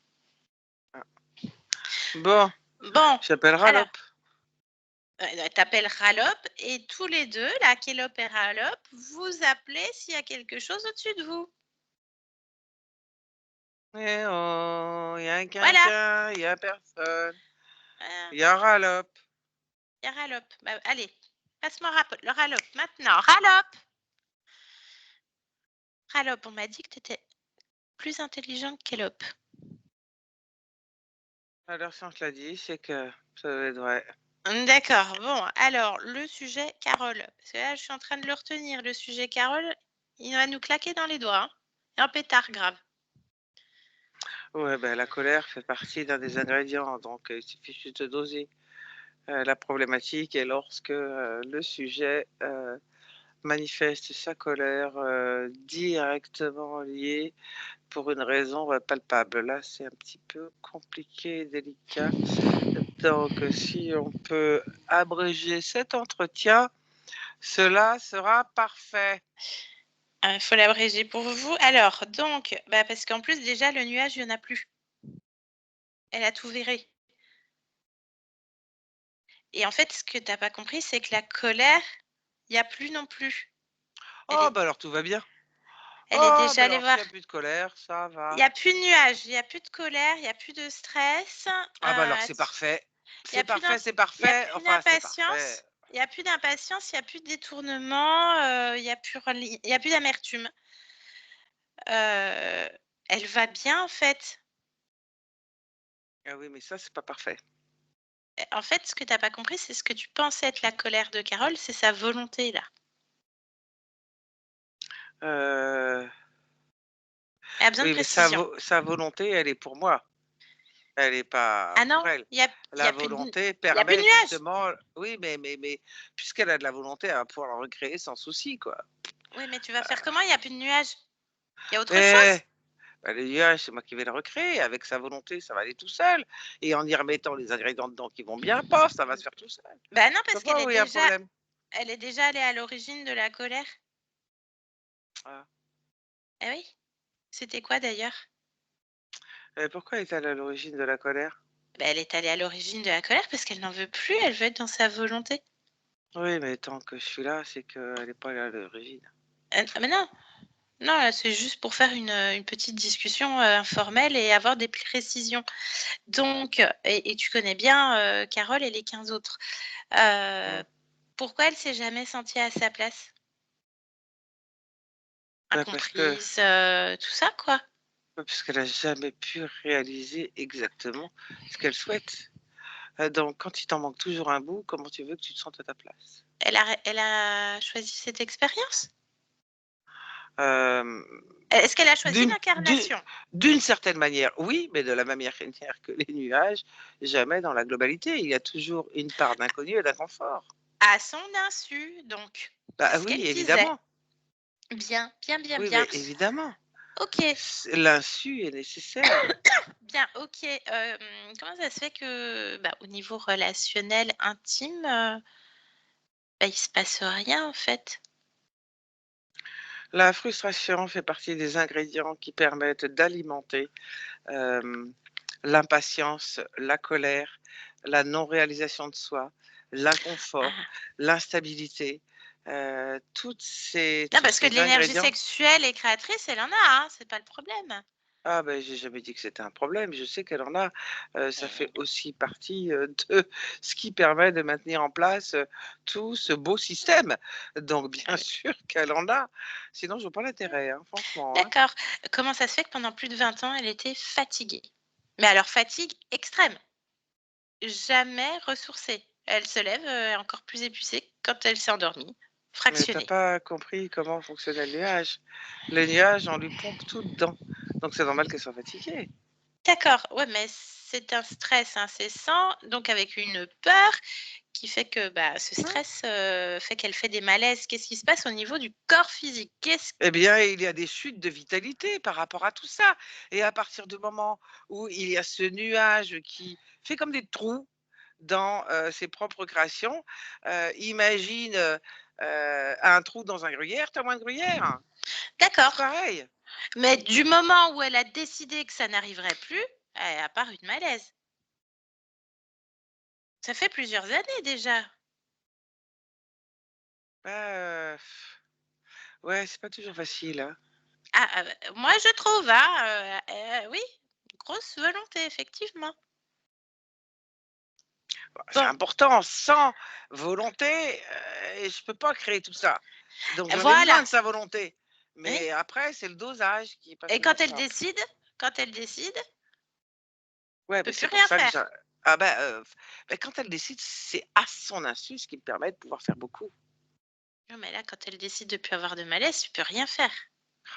Bon, Bon, j'appelle alors, Ralope. t'appelles Ralope et tous les deux, là, Kélope et Ralope, vous appelez s'il y a quelque chose au-dessus de vous. Eh oh, il y a Voilà. quelqu'un, il n'y a personne. Il Il y a Ralope. y a Ralope. Bah, allez, passe-moi le Ralope maintenant. Ralope! Ralope, on m'a dit que tu étais plus intelligent que Kélope. Alors, si on te l'a dit, c'est que ça doit être vrai. D'accord. Bon, alors, le sujet Carole. Parce que là, je suis en train de le retenir. Le sujet Carole, il va nous claquer dans les doigts. Hein. Et un pétard grave. Ouais, ben, la colère fait partie d'un des ingrédients, donc il suffit juste de doser. La problématique est lorsque le sujet manifeste sa colère directement liée pour une raison palpable. Là, c'est un petit peu compliqué et délicat. Donc, si on peut abréger cet entretien, cela sera parfait. Il faut l'abréger pour vous. Alors, donc, parce qu'en plus, déjà, le nuage, il n'y en a plus. Elle a tout viré. Et en fait, ce que tu n'as pas compris, c'est que la colère, il n'y a plus non plus. Oh, bah alors tout va bien. Elle est Oh, déjà bah allée alors s'il voir. n'y a plus de colère, ça Il va. n'y a plus de nuages, il n'y a plus de colère, il n'y a plus de stress. Ah, bah alors c'est parfait. Il n'y a C'est plus parfait, c'est il y a parfait. plus Enfin, c'est parfait. d'impatience. Il n'y a plus d'impatience, il n'y a plus de détournement, il n'y a plus d'amertume. Elle va bien, en fait. Ah oui, mais ça, c'est pas parfait. En fait, ce que tu n'as pas compris, c'est ce que tu penses être la colère de Carole, c'est sa volonté, là. Euh, Elle a besoin de Oui, mais précision. sa volonté, elle est pour moi. Elle n'est pas Ah non, pour elle. il y a La plus de volonté il y a plus de permet nuages. justement. Oui, mais puisqu'elle a de la volonté, elle va pouvoir la recréer sans souci, quoi. Oui, mais tu vas faire comment? Il n'y a plus de nuages. Il y a autre Eh, chose? bah, le nuage, c'est moi qui vais le recréer. Avec sa volonté, ça va aller tout seul. Et en y remettant les ingrédients dedans qui vont bien, paf, ça va se faire tout seul. Bah non, Je parce vois qu'elle pas est où il y a un problème. déjà allée à l'origine de la colère. Ah. Eh oui. C'était quoi d'ailleurs? Pourquoi est-elle à l'origine de la colère? Elle est allée à l'origine de la colère parce qu'elle n'en veut plus, elle veut être dans sa volonté. Oui, mais tant que je suis là, c'est qu'elle n'est pas là à l'origine. Mais non, non, là, c'est juste pour faire une petite discussion informelle et avoir des précisions. Donc, et tu connais bien Carole et les 15 autres. Pourquoi elle s'est jamais sentie à sa place? Bah, parce que Incomprise, tout ça, quoi. Puisqu'elle a jamais pu réaliser exactement ce qu'elle souhaite. Donc quand il t'en manque toujours un bout, comment tu veux que tu te sentes à ta place? Elle a choisi cette expérience? Hem, Est-ce qu'elle a choisi d'une l'incarnation? d'une certaine manière, oui, mais de la même manière que les nuages, jamais dans la globalité. Il y a toujours une part d'inconnu et d'inconfort. À son insu, donc. C'est Bah, ce oui, qu'elle disait. évidemment. Bien, bien, bien, Oui, bien. mais évidemment. OK, L'insu est nécessaire. bien, OK. Comment ça se fait que, au niveau relationnel intime, il se passe rien, en fait? La frustration fait partie des ingrédients qui permettent d'alimenter l'impatience, la colère, la non-réalisation de soi, l'inconfort, Ah. l'instabilité. Tous Non, parce que de ces l'énergie ingrédients. sexuelle et créatrice, elle en a, hein, c'est pas le problème. Ah ben, j'ai jamais dit que c'était un problème, je sais qu'elle en a. Ça fait Et aussi partie, de ce qui permet de maintenir en place, tout ce beau système. Donc bien heu, sûr qu'elle en a, sinon je vois pas l'intérêt, hein, franchement, hein. d'accord. Comment ça se fait que pendant plus de 20 ans, elle était fatiguée? Mais alors fatigue extrême, jamais ressourcée. Elle se lève, encore plus épuisée quand elle s'est endormie, Mais tu fractionnée. pas compris comment fonctionnait le nuage. Le nuage, on lui pompe tout dedans, donc c'est normal qu'elle soit fatiguée. D'accord, ouais, mais c'est un stress incessant, donc avec une peur qui fait que, bah, ce stress, fait qu'elle fait des malaises. Qu'est-ce qui se passe au niveau du corps physique? Qu'est-ce Eh bien, il y a des chutes de vitalité par rapport à tout ça, et à partir du moment où il y a ce nuage qui fait comme des trous dans, ses propres créations, imagine, un trou dans un gruyère, tu as moins de gruyère. C'est D'accord, pareil. mais du moment où elle a décidé que ça n'arriverait plus, elle a apparu de malaise. Ça fait plusieurs années déjà. Bah, ouais, c'est pas toujours facile, hein. Ah, moi je trouve, hein, oui, grosse volonté effectivement. Bah, c'est Bon, important, sans volonté, je peux pas créer tout ça. Donc j'en ai besoin voilà, de sa volonté. oui, Mais après, c'est le dosage qui est pas et toujours simple. quand elle décide, Ouais, peut mais plus c'est pour rien ça que faire. ah ben, quand elle décide, c'est à son insu, ce qui me permet de pouvoir faire beaucoup. Non, mais là, quand elle décide de plus avoir de malaise, tu peux rien faire.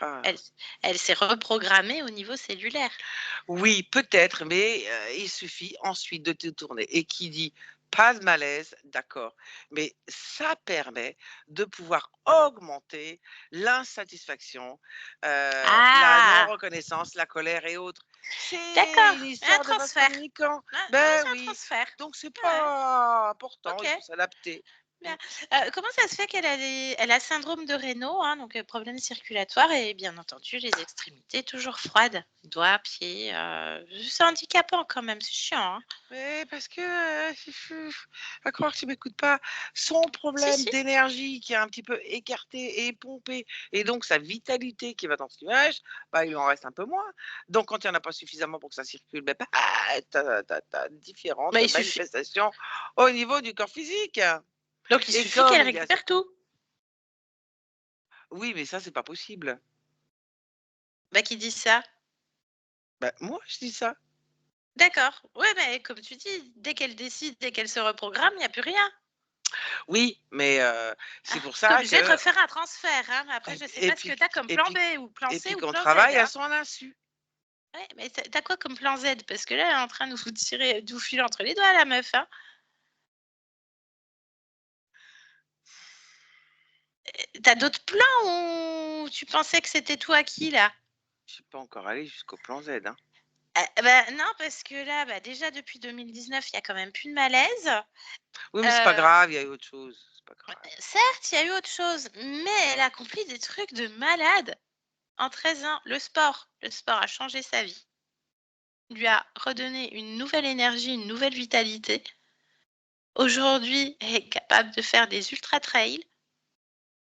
Ah. Elle elle s'est reprogrammée au niveau cellulaire. Oui, peut-être, mais il suffit ensuite de te tourner, et qui dit pas de malaise, d'accord, mais ça permet de pouvoir augmenter l'insatisfaction, la Ah! non-reconnaissance, la colère et autres. C'est D'accord, une un histoire de vase transfert. communicant. Ouais, non, mais Ben c'est un oui, transfert. donc c'est Ouais, pas important, OK. il faut s'adapter. Mmh. Bien. Comment ça se fait elle a syndrome de Raynaud, hein, donc problème circulatoire et bien entendu les extrémités toujours froides, doigts, pieds, c'est handicapant quand même, c'est chiant, hein? Mais parce que, va croire que tu m'écoutes pas. Son Si, problème si. d'énergie qui est un petit peu écarté et pompé, et donc sa vitalité qui va dans ce nuage, bah, il en reste un peu moins. Donc quand il y en a pas suffisamment pour que ça circule, bah, tu différentes Bah, il suffit manifestations au niveau du corps physique. donc il Et suffit qu'elle comme il y a récupère tout. oui, mais ça, c'est pas possible. Bah, qui dit ça? Bah, moi, je dis ça. D'accord. Ouais, mais comme tu dis, dès qu'elle décide, dès qu'elle se reprogramme, il y a plus rien. Oui, mais Ah, c'est pour tu es ça obligé de que refaire un transfert, hein, mais après je sais et pas ce que puis tu as comme et plan puis B ou plan et C puis ou qu'on plan Z, travaille à hein. son insu. Ouais, mais tu as quoi comme plan Z? Parce que là, elle est en train de vous tirer de vous filer entre les doigts la meuf, hein. Tu as d'autres plans ou tu pensais que c'était tout acquis là? Je suis pas encore allée jusqu'au plan Z, hein. Bah, non, parce que là, bah, déjà depuis 2019, il y a quand même plus de malaise. Oui, mais c'est pas Heu, grave, il y a eu autre chose, c'est pas grave. certes, il y a eu autre chose, mais elle Mmh. accomplit des trucs de malade. En 13 ans, le sport a changé sa vie, lui a redonné une nouvelle énergie, une nouvelle vitalité. Aujourd'hui, elle est capable de faire des ultra trails,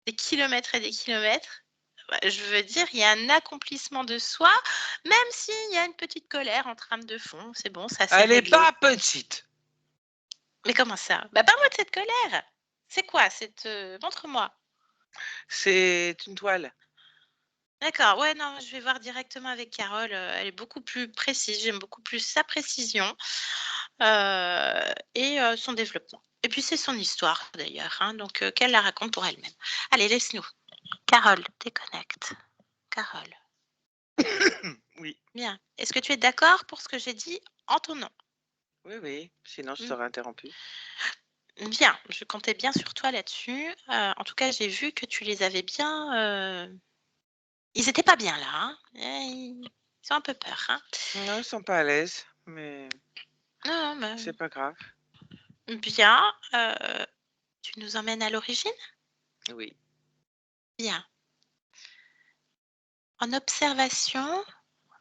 des kilomètres et des kilomètres. Bah, je veux dire, il y a un accomplissement de soi, même s'il y a une petite colère en trame de fond, c'est bon, ça s'est Elle est réglé. pas petite, Mais comment ça? Bah, parle-moi de cette colère. C'est quoi cette, montre-moi. c'est une toile. D'accord, ouais, non, je vais voir directement avec Carole, elle est beaucoup plus précise, j'aime beaucoup plus sa précision, et son développement. Et puis c'est son histoire d'ailleurs, hein, donc qu'elle la raconte pour elle-même. Allez, laisse-nous. Carole, déconnecte. Carole, Oui, bien. Est-ce que tu es d'accord pour ce que j'ai dit en ton nom? oui, oui, sinon je Mmh, t'aurais interrompu. bien, je comptais bien sur toi là-dessus, en tout cas, j'ai vu que tu les avais bien, ils étaient pas bien là, hein? Ils ont un peu peur, hein? Non, ils sont pas à l'aise, mais Non, non, c'est pas grave. bien, tu nous emmènes à l'origine? Oui. Bien. En observation,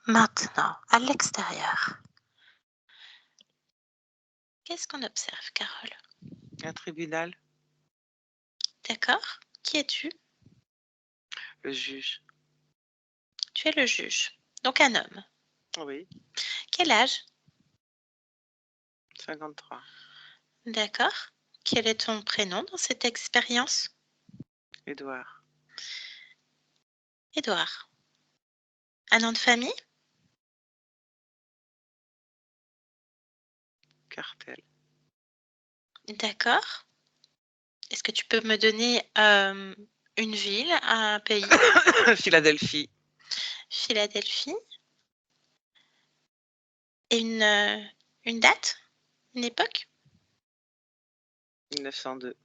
maintenant, à l'extérieur. Qu'est-ce qu'on observe, Carole? Un tribunal, D'accord. Qui es-tu? le juge. Tu es le juge. Donc un homme. Oui, Quel âge? 53. D'accord. Quel est ton prénom dans cette expérience? Édouard, Édouard. Un nom de famille? Cartel. D'accord. Est-ce que tu peux me donner une ville, un pays? Philadelphie, Philadelphie. Et une date? Une époque? 1902.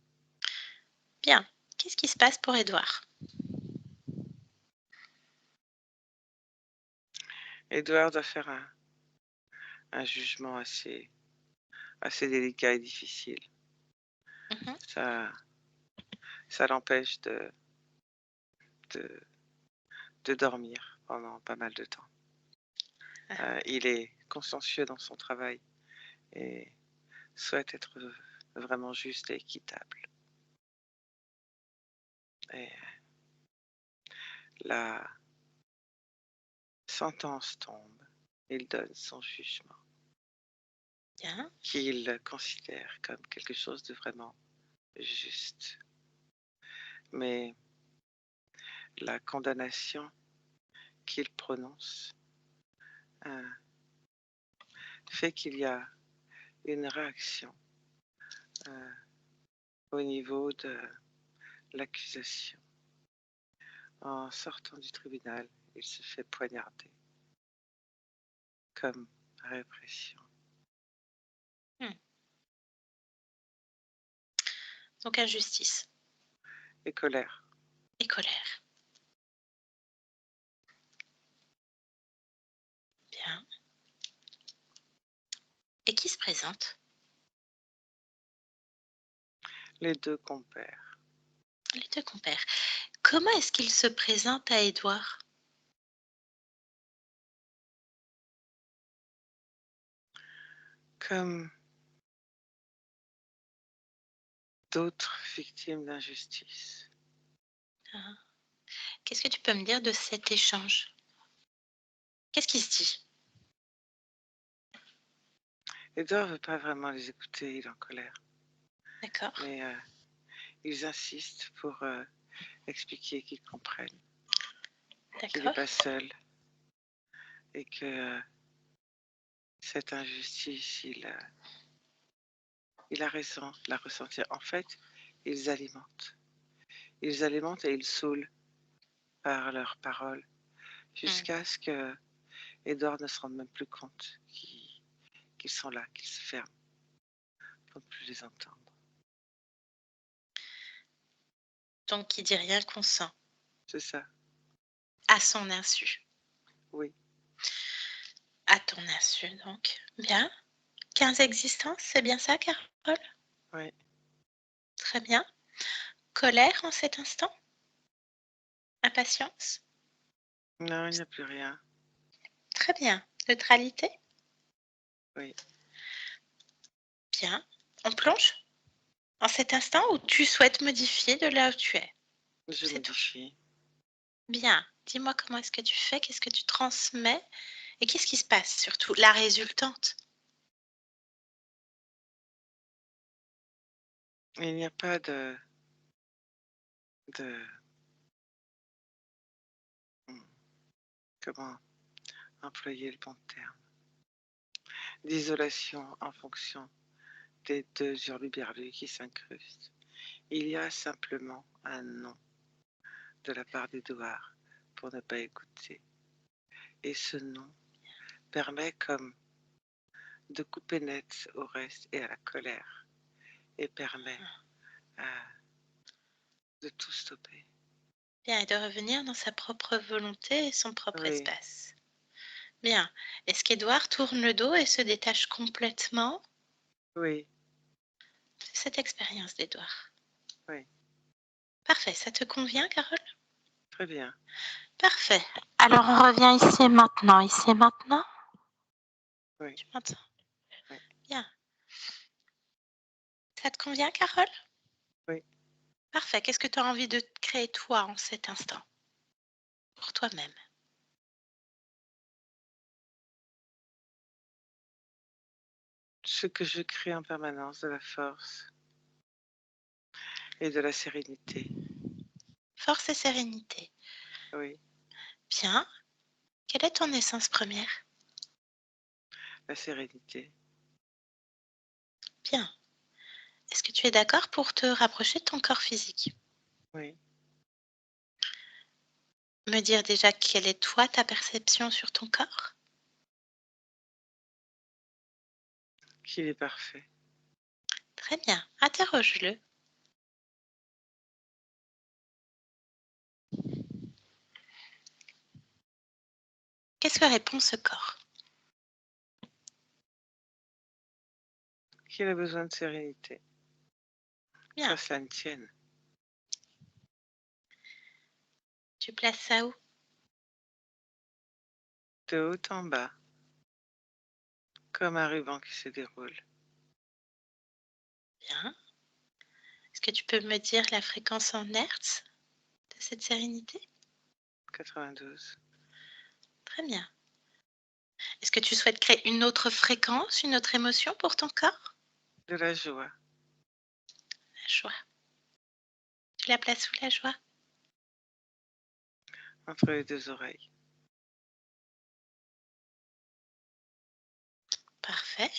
Bien. Qu'est-ce qui se passe pour Édouard? Édouard doit faire un jugement assez délicat et difficile. Mhm. Ça l'empêche de dormir pendant pas mal de temps. Il est consciencieux dans son travail et souhaite être vraiment juste et équitable. Et la sentence tombe. Il donne son jugement, Bien. qu'il considère comme quelque chose de vraiment juste. Mais la condamnation qu'il prononce fait qu'il y a une réaction au niveau de l'accusation. En sortant du tribunal, il se fait poignarder comme répression. Donc injustice Et colère. et colère. Bien. Et qui se présente? Les deux compères. Les deux compères. Comment est-ce qu'il se présente à Édouard? Comme d'autres victimes d'injustice. Ah. Qu'est-ce que tu peux me dire de cet échange? Qu'est-ce qui se dit? Edouard ne veut pas vraiment les écouter, il est en colère. D'accord. Mais ils insistent pour expliquer qu'ils comprennent, qu'il n'est D'accord. pas seul et que cette injustice, il a raison de la ressentir. En fait, ils alimentent. Ils alimentent et ils saoulent par leurs paroles jusqu'à ce que Edouard ne se rende même plus compte qu'ils sont là, qu'ils se ferment pour ne plus les entendre. Donc il dit rien qu'on sent. C'est ça, À son insu. oui. À ton insu, donc. Bien. 15 existences, c'est bien ça, Carole? Oui. Très bien. Colère en cet instant? Impatience? Non, il n'y a plus rien. Très bien. Neutralité? Oui. Bien. On plonge en cet instant ou tu souhaites modifier de là où tu es? Je C'est tout. modifie. Bien. Dis-moi comment est-ce que tu fais, qu'est-ce que tu transmets et qu'est-ce qui se passe surtout? La résultante. Il n'y a pas comment employer le bon terme, d'isolation en fonction des deux hurluberlus qui s'incrustent. Il y a simplement un non de la part d'Édouard pour ne pas écouter. Et ce non permet comme de couper net au reste et à la colère et permet de tout stopper. Bien, et de revenir dans sa propre volonté et son propre Oui. espace. Bien. Est-ce qu'Édouard tourne le dos et se détache complètement? Oui, C'est cette expérience d'Édouard. oui, Parfait. Ça te convient, Carole? Très bien. Parfait. Alors, on revient ici et maintenant. Ici et maintenant. Oui. Tu m'entends? Oui. Bien. Ça te convient, Carole? Oui. Parfait. Qu'est-ce que tu as envie de créer, toi, en cet instant? Pour toi-même. Ce que je crée en permanence, de la force et de la sérénité. Force et sérénité. Oui. Bien. Quelle est ton essence première? La sérénité. Bien. Est-ce que tu es d'accord pour te rapprocher de ton corps physique? Oui. Me dire déjà quelle est, toi, ta perception sur ton corps? Qu'il est parfait. Très bien. Interroge-le. Qu'est-ce que répond ce corps? Qu'il a besoin de sérénité. Bien. Ça le tienne. Tu places ça où? De haut en bas. Comme un ruban qui se déroule. Bien. Est-ce que tu peux me dire la fréquence en hertz de cette sérénité? 92. Très bien. Est-ce que tu souhaites créer une autre fréquence, une autre émotion pour ton corps? De la joie. La joie. Tu la places où, la joie? Entre les deux oreilles. Parfait.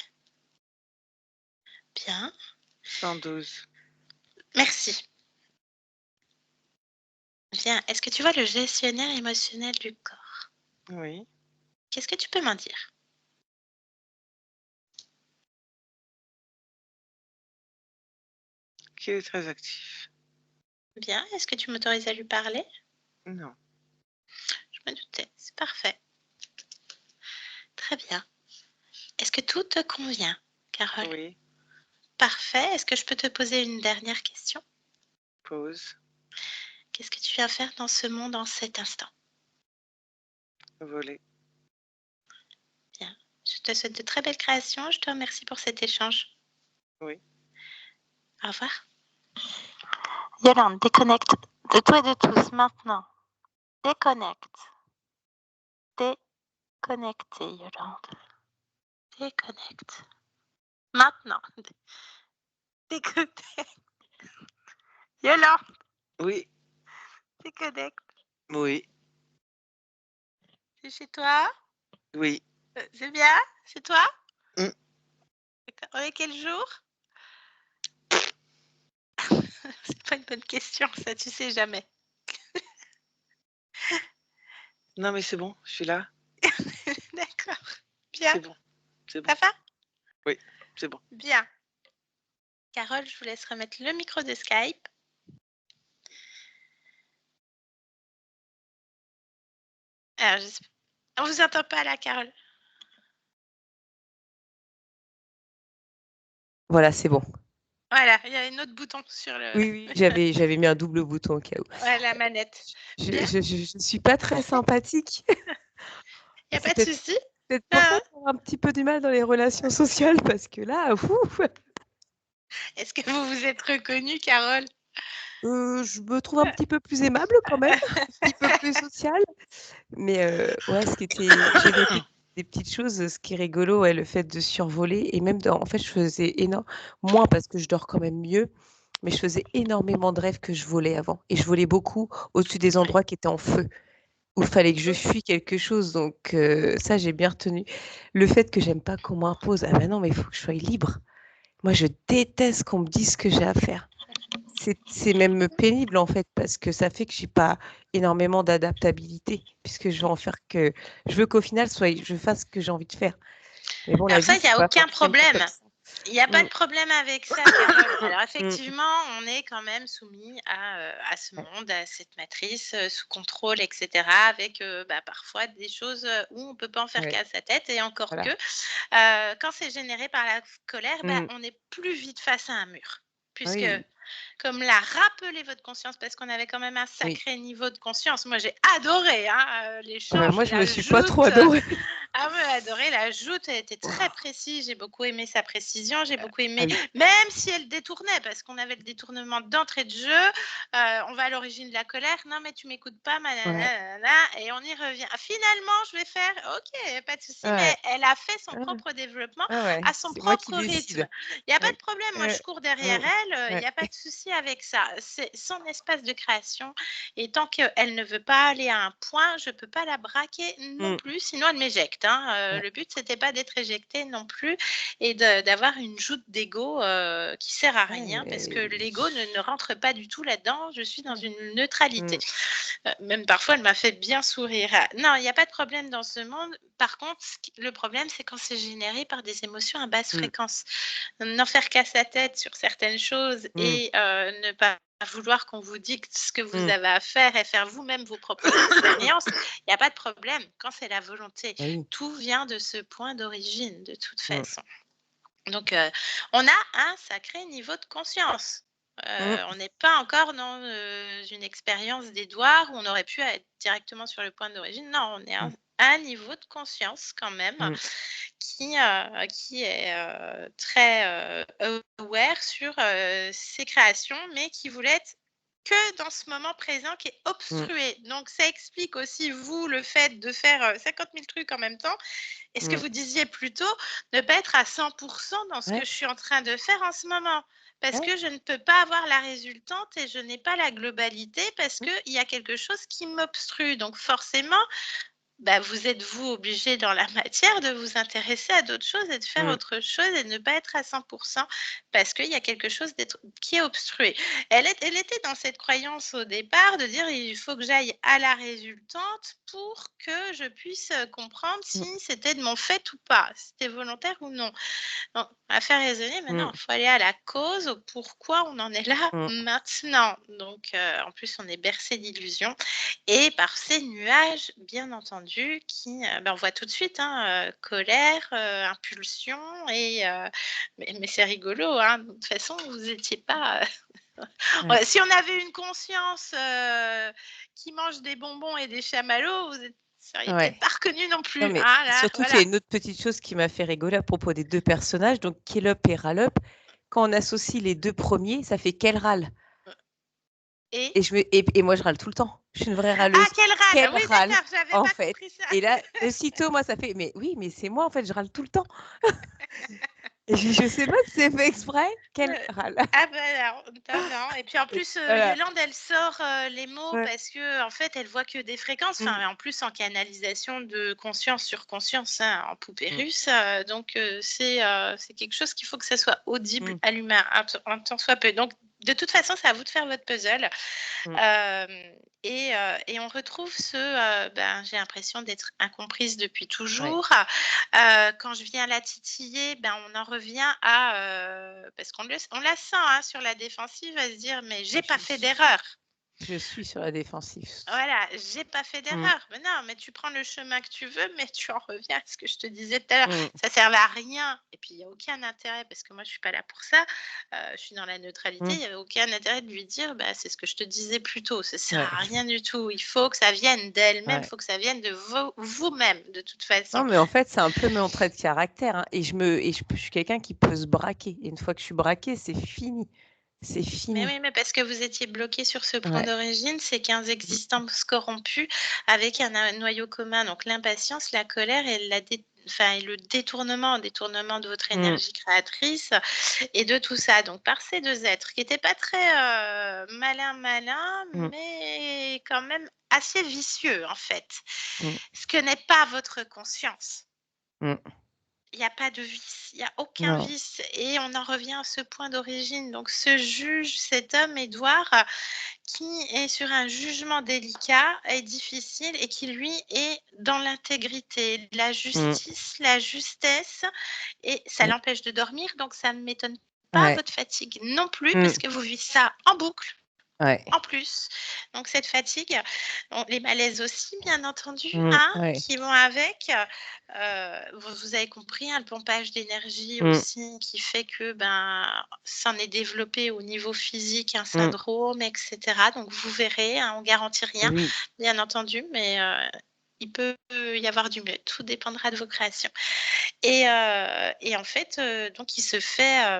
Bien. 112. Merci. Bien. Est-ce que tu vois le gestionnaire émotionnel du corps? Oui. Qu'est-ce que tu peux m'en dire? Qu'il est très actif. Bien. Est-ce que tu m'autorises à lui parler? Non. Je me doutais. C'est parfait. Très bien. Est-ce que tout te convient, Carole? Oui. Parfait. Est-ce que je peux te poser une dernière question? Pause. Qu'est-ce que tu viens faire dans ce monde en cet instant? Voler. Bien. Je te souhaite de très belles créations. Je te remercie pour cet échange. Oui. Au revoir. Yolande, déconnecte de toi et de tous maintenant. Déconnecte. Déconnecter, Yolande. Déconnecte. Maintenant. Déconnecte. Yolande, Oui. déconnecte. Oui. C'est chez toi? Oui. C'est bien? Chez toi? Mm. On est quel jour? C'est pas une bonne question, ça, tu sais jamais. Non, mais c'est bon, je suis là. D'accord. Bien. C'est bon. C'est bon. Ça va? Oui, c'est bon. Bien. Carole, je vous laisse remettre le micro de Skype. Alors, on vous entend pas là, Carole. Voilà, c'est bon. Voilà, il y a un autre bouton sur le. Oui, j'avais mis un double bouton au cas où. Ouais, la manette. Je suis pas très sympathique. Il n'y a C'est pas de souci. peut-être pour ça qu'on a un petit peu du mal dans les relations sociales parce que là, Est-ce que vous vous êtes reconnue, Carole? je me trouve un petit peu plus aimable quand même, un petit peu plus sociale. Mais ouais, j'avais des petites choses, ce qui est rigolo, ouais, le fait de survoler et même en fait, je faisais moins parce que je dors quand même mieux, mais je faisais énormément de rêves que je volais avant et je volais beaucoup au-dessus des endroits qui étaient en feu, où il fallait que je fuis quelque chose donc ça, j'ai bien retenu. Le fait que j'aime pas qu'on m'impose: «Ah bah non, mais il faut que je sois libre». Moi, je déteste qu'on me dise ce que j'ai à faire. C'est même pénible en fait parce que ça fait que j'ai pas énormément d'adaptabilité puisque je veux qu'au final je fasse ce que j'ai envie de faire. Mais bon, la Alors ça, vie, il n'y c'est a pas aucun forcément problème. comme ça. Il n'y a pas Mmh. de problème avec ça, Carole. Alors Mmh. effectivement, on est quand même soumis à ce monde, à cette matrice sous contrôle, etc. Avec parfois des choses où on ne peut pas en faire Ouais, qu'à sa tête. Et encore voilà. que, quand c'est généré par la colère, Mmh. on est plus vite face à un mur. Puisque Oui. comme l'a rappelé votre conscience, parce qu'on avait quand même un Oui. sacré niveau de conscience. Moi, j'ai adoré l'échange, Moi, je me la suis pas trop joute. adorée. Ah ouais, adoré la joute, elle était très précise. J'ai beaucoup aimé sa précision. J'ai beaucoup aimé, oui. même si elle détournait, parce qu'on avait le détournement d'entrée de jeu. On va à l'origine de la colère. Non, mais tu m'écoutes pas, et on y revient. Finalement, je vais faire, ok, pas de souci, Ouais. mais elle a fait son Ouais. propre développement Ouais. à son C'est moi qui propre décide. rythme. Il n'y a pas Ouais. de problème. Moi, je cours derrière elle. Il n'y a pas de souci avec ça. C'est son espace de création. Et tant qu'elle ne veut pas aller à un point, je ne peux pas la braquer non plus, sinon elle m'éjecte. Le but, c'était pas d'être éjectée non plus et d'avoir une joute d'ego qui sert à rien, parce que l'ego ne rentre pas du tout là-dedans. Je suis dans une neutralité. Même parfois, elle m'a fait bien sourire. Non, il n'y a pas de problème dans ce monde. Par contre, le problème, c'est quand c'est généré par des émotions à basse fréquence. N'en faire qu'à sa tête sur certaines choses et ne pas vouloir qu'on vous dicte ce que vous avez à faire et faire vous-même vos propres expériences, il n'y a pas de problème quand c'est la volonté. Oui. Tout vient de ce point d'origine, de toute façon. Donc, on a un sacré niveau de conscience. On n'est pas encore dans une expérience d'Édouard où on aurait pu être directement sur le point d'origine. Non, on est à un niveau de conscience quand même qui est très aware sur ses créations, mais qui voulait être que dans ce moment présent qui est obstrué. Donc, ça explique aussi, vous, le fait de faire 50 000 trucs en même temps. Et ce que vous disiez plus tôt, ne pas être à 100% dans ce que je suis en train de faire en ce moment. Parce que je ne peux pas avoir la résultante et je n'ai pas la globalité parce qu'il y a quelque chose qui m'obstrue. Donc forcément, vous êtes, vous, obligé dans la matière de vous intéresser à d'autres choses et de faire autre chose et de ne pas être à 100% parce qu'il y a quelque chose qui est obstrué. Elle était dans cette croyance au départ de dire il faut que j'aille à la résultante pour que je puisse comprendre si c'était de mon fait ou pas, si c'était volontaire ou non. Non, à faire raisonner, maintenant, il faut aller à la cause, au pourquoi on en est là maintenant. Donc, en plus, on est bercé d'illusions et par ces nuages, bien entendu, qui, on voit tout de suite, colère, impulsion mais c'est rigolo, de toute façon, vous n'étiez pas. Si on avait une conscience qui mange des bonbons et des chamallows, vous seriez peut-être pas reconnu non plus. Non, mais surtout qu'il y a une autre petite chose qui m'a fait rigoler à propos des 2 personnages, donc Kellup et Rallup. Quand on associe les 2 premiers, ça fait quel râle. Et moi, je râle tout le temps. Je suis une vraie râleuse. Quel râle. Quel Oui, râle, d'accord, j'avais en pas fait. compris ça. Et là, aussitôt, moi, ça fait mais oui, mais c'est moi, en fait, je râle tout le temps. Et je sais pas si c'est fait exprès. Quel râle. Non. Et puis en plus, Yolande, elle sort les mots parce que en fait, elle voit que des fréquences. En plus, en canalisation de conscience sur conscience, en poupée russe. Donc, c'est quelque chose qu'il faut que ça soit audible à l'humain, un tant soit peu. Donc, de toute façon, c'est à vous de faire votre puzzle. Et on retrouve j'ai l'impression d'être incomprise depuis toujours. Quand je viens la titiller, on en revient à, parce qu'on la sent sur la défensive, à se dire, mais j'ai pas fait d'erreur. Je suis sur la défensive. Voilà, j'ai pas fait d'erreur. Mais non, mais tu prends le chemin que tu veux, mais tu en reviens à ce que je te disais tout à l'heure. Ça servait à rien. Et puis, il n'y a aucun intérêt, parce que moi, je suis pas là pour ça. Je suis dans la neutralité. Il n'y avait aucun intérêt de lui dire, c'est ce que je te disais plus tôt. Ça sert à rien du tout. Il faut que ça vienne d'elle-même. Il faut que ça vienne de vous-même, de toute façon. Non, mais en fait, c'est un peu mon trait de caractère. Et je suis quelqu'un qui peut se braquer. Et une fois que je suis braquée, c'est fini. C'est fini. Mais oui, mais parce que vous étiez bloqué sur ce point d'origine, ces 15 existences corrompues avec un noyau commun, donc l'impatience, la colère et le détournement de votre énergie créatrice et de tout ça. Donc, par ces 2 êtres qui n'étaient pas très malins, mais quand même assez vicieux, en fait. Ce que n'est pas votre conscience. Il n'y a pas de vice, il n'y a aucun vice. Et on en revient à ce point d'origine. Donc, ce juge, cet homme, Édouard, qui est sur un jugement délicat et difficile et qui, lui, est dans l'intégrité, la justice, la justesse. Et ça l'empêche de dormir. Donc, ça ne m'étonne pas votre fatigue non plus, parce que vous vivez ça en boucle. Ouais. en plus. Donc cette fatigue, les malaises aussi, bien entendu, Ouais. qui vont avec. Vous avez compris, le pompage d'énergie aussi qui fait que s'en est développé au niveau physique un syndrome, etc. Donc vous verrez, on garantit rien, Oui. bien entendu, mais il peut y avoir du mieux. Tout dépendra de vos créations. Et en fait, donc il se fait,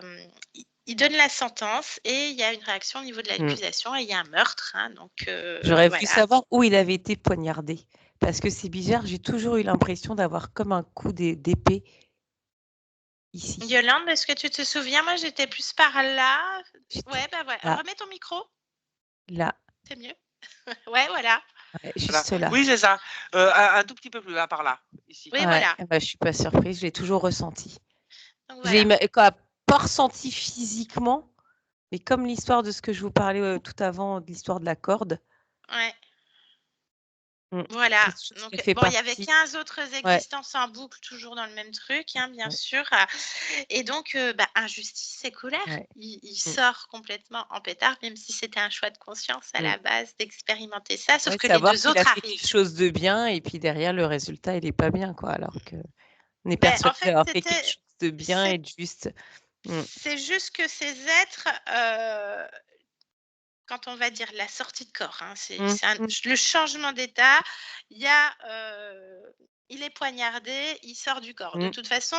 il donne la sentence et il y a une réaction au niveau de l'accusation et il y a un meurtre, donc J'aurais voulu voilà. savoir où il avait été poignardé. Parce que c'est bizarre, j'ai toujours eu l'impression d'avoir comme un coup d'épée ici. Yolande, est-ce que tu te souviens? Moi, j'étais plus par là. Ouais, ouais. là. Remets ton micro. Là. C'est mieux. Ouais, voilà. Ouais, juste là. Oui, c'est ça. Un tout petit peu plus là, par là, ici. Oui, Ouais, voilà. je suis pas surprise, je l'ai toujours ressenti. Donc, Je l'ai voilà. pas ressenti physiquement, mais comme l'histoire de ce que je vous parlais tout avant, de l'histoire de la corde. Ouais. Voilà. Donc, bon, il y avait 15 autres existences en boucle, toujours dans le même truc, bien sûr. Et donc, injustice et colère, il sort complètement en pétard, même si c'était un choix de conscience à la base d'expérimenter ça, sauf que les deux autres arrivent. Quelque chose de bien et puis derrière le résultat il est pas bien quoi, alors que on est En persuadé fait, d'avoir fait quelque chose de bien et de juste. C'est juste que ces êtres, quand on va dire la sortie de corps, c'est le changement d'état, il est poignardé, il sort du corps. De toute façon,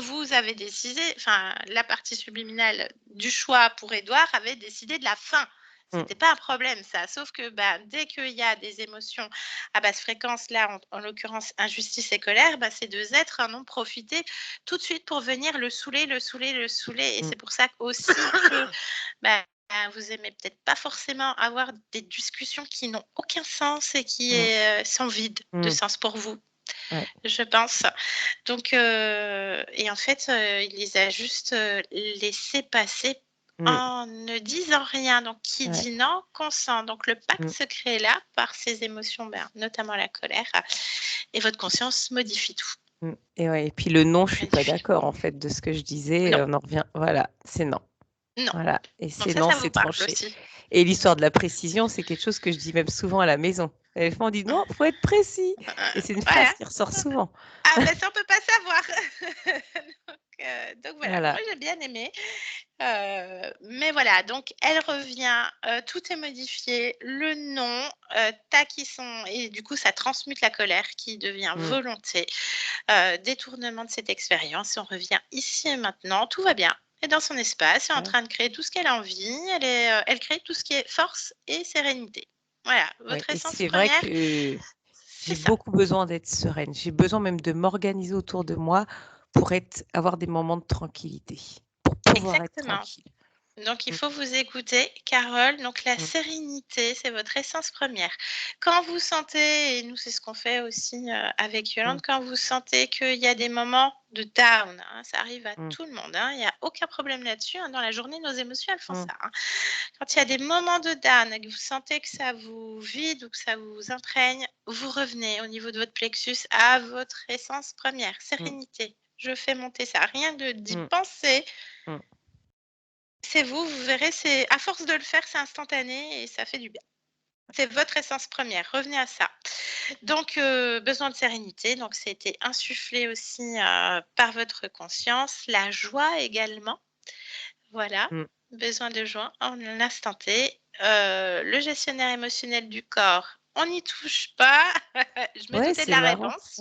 vous avez décidé, enfin la partie subliminale du choix pour Édouard avait décidé de la fin. C'était pas un problème ça, sauf que dès qu'il y a des émotions à basse fréquence, là en l'occurrence injustice et colère, ces deux êtres en ont profité tout de suite pour venir le saouler. Et c'est pour ça aussi que vous aimez peut-être pas forcément avoir des discussions qui n'ont aucun sens et qui sont vides de sens pour vous, je pense. Donc, et en fait, il les a juste laissés passer en ne disant rien. Donc, qui dit non, consent. Donc, le pacte se crée là par ces émotions, notamment la colère, et votre conscience modifie tout. Et puis le non, je suis pas d'accord en fait de ce que je disais. Non. On en revient, voilà, c'est non. Non. Voilà, et Donc c'est non, ça vous c'est parle tranché. aussi. Et l'histoire de la précision, c'est quelque chose que je dis même souvent à la maison. Les fois, on dit non, faut être précis. Et c'est une phrase qui ressort souvent. Ah, ça, on peut pas savoir. Donc voilà, moi j'ai bien aimé. Mais voilà, donc elle revient, tout est modifié, le nom, et du coup ça transmute la colère qui devient volonté, détournement de cette expérience. On revient ici et maintenant, tout va bien. Elle est dans son espace, elle est en train de créer tout ce qu'elle a envie, elle crée tout ce qui est force et sérénité. Voilà, votre essence C'est vrai première, que j'ai c'est ça. beaucoup besoin d'être sereine. J'ai besoin même de m'organiser autour de moi pour avoir des moments de tranquillité, pour pouvoir être Exactement. tranquille. Donc, il faut vous écouter, Carole. Donc, la sérénité, c'est votre essence première. Quand vous sentez, et nous, c'est ce qu'on fait aussi avec Yolande, quand vous sentez qu'il y a des moments de down, ça arrive à tout le monde, il n'y a aucun problème là-dessus. Dans la journée, nos émotions, elles font ça. Quand il y a des moments de down et que vous sentez que ça vous vide ou que ça vous imprègne, vous revenez au niveau de votre plexus à votre essence première, sérénité. Je fais monter ça. Rien d'y penser. C'est vous verrez, c'est à force de le faire, c'est instantané et ça fait du bien. C'est votre essence première, revenez à ça. Donc, besoin de sérénité, donc c'était insufflé aussi par votre conscience. La joie également, voilà, besoin de joie en l'instant T. Le gestionnaire émotionnel du corps, on n'y touche pas. Je me doutais de la réponse.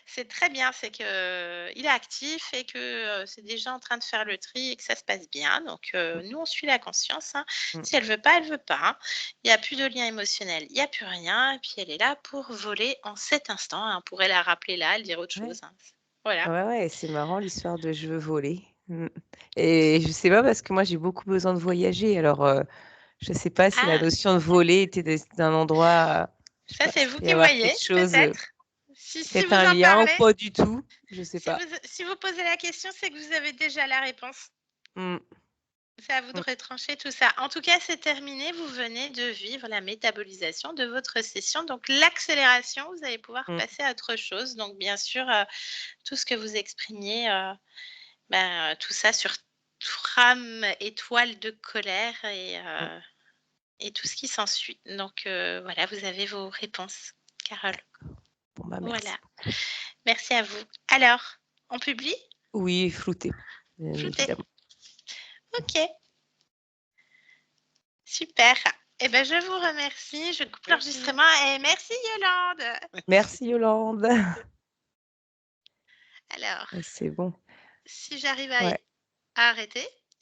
C'est très bien, c'est qu'il est actif et que c'est déjà en train de faire le tri et que ça se passe bien. Donc, nous, on suit la conscience. Si elle veut pas, elle veut pas. Il n'y a plus de lien émotionnel, il n'y a plus rien. Et puis, elle est là pour voler en cet instant. On pourrait la rappeler là, elle dire autre chose. Voilà. Ouais, c'est marrant l'histoire de je veux voler. Et je sais pas parce que moi j'ai beaucoup besoin de voyager. Alors je sais pas si la notion de voler était d'un endroit. Ça, c'est vous peut y qui avoir voyez, quelque chose, peut-être. Si peut-être vous un en lien ou parlez, pas du tout. Je sais pas. si vous posez la question, c'est que vous avez déjà la réponse. C'est à vous de retrancher tout ça. En tout cas, c'est terminé. Vous venez de vivre la métabolisation de votre session. Donc, l'accélération, vous allez pouvoir passer à autre chose. Donc, bien sûr, tout ce que vous exprimiez, tout ça sur trame étoile de colère et et tout ce qui s'ensuit. Donc voilà, vous avez vos réponses, Carole. D'accord. Bon, bah, merci Voilà. beaucoup. Merci à vous. Alors, on publie? Oui, flouté, bien Flouté. évidemment. Ok. Super. Eh ben, je vous remercie. Je coupe Merci. l'enregistrement et merci Yolande. Merci Yolande. Alors, C'est bon. si j'arrive à Ouais. arrêter.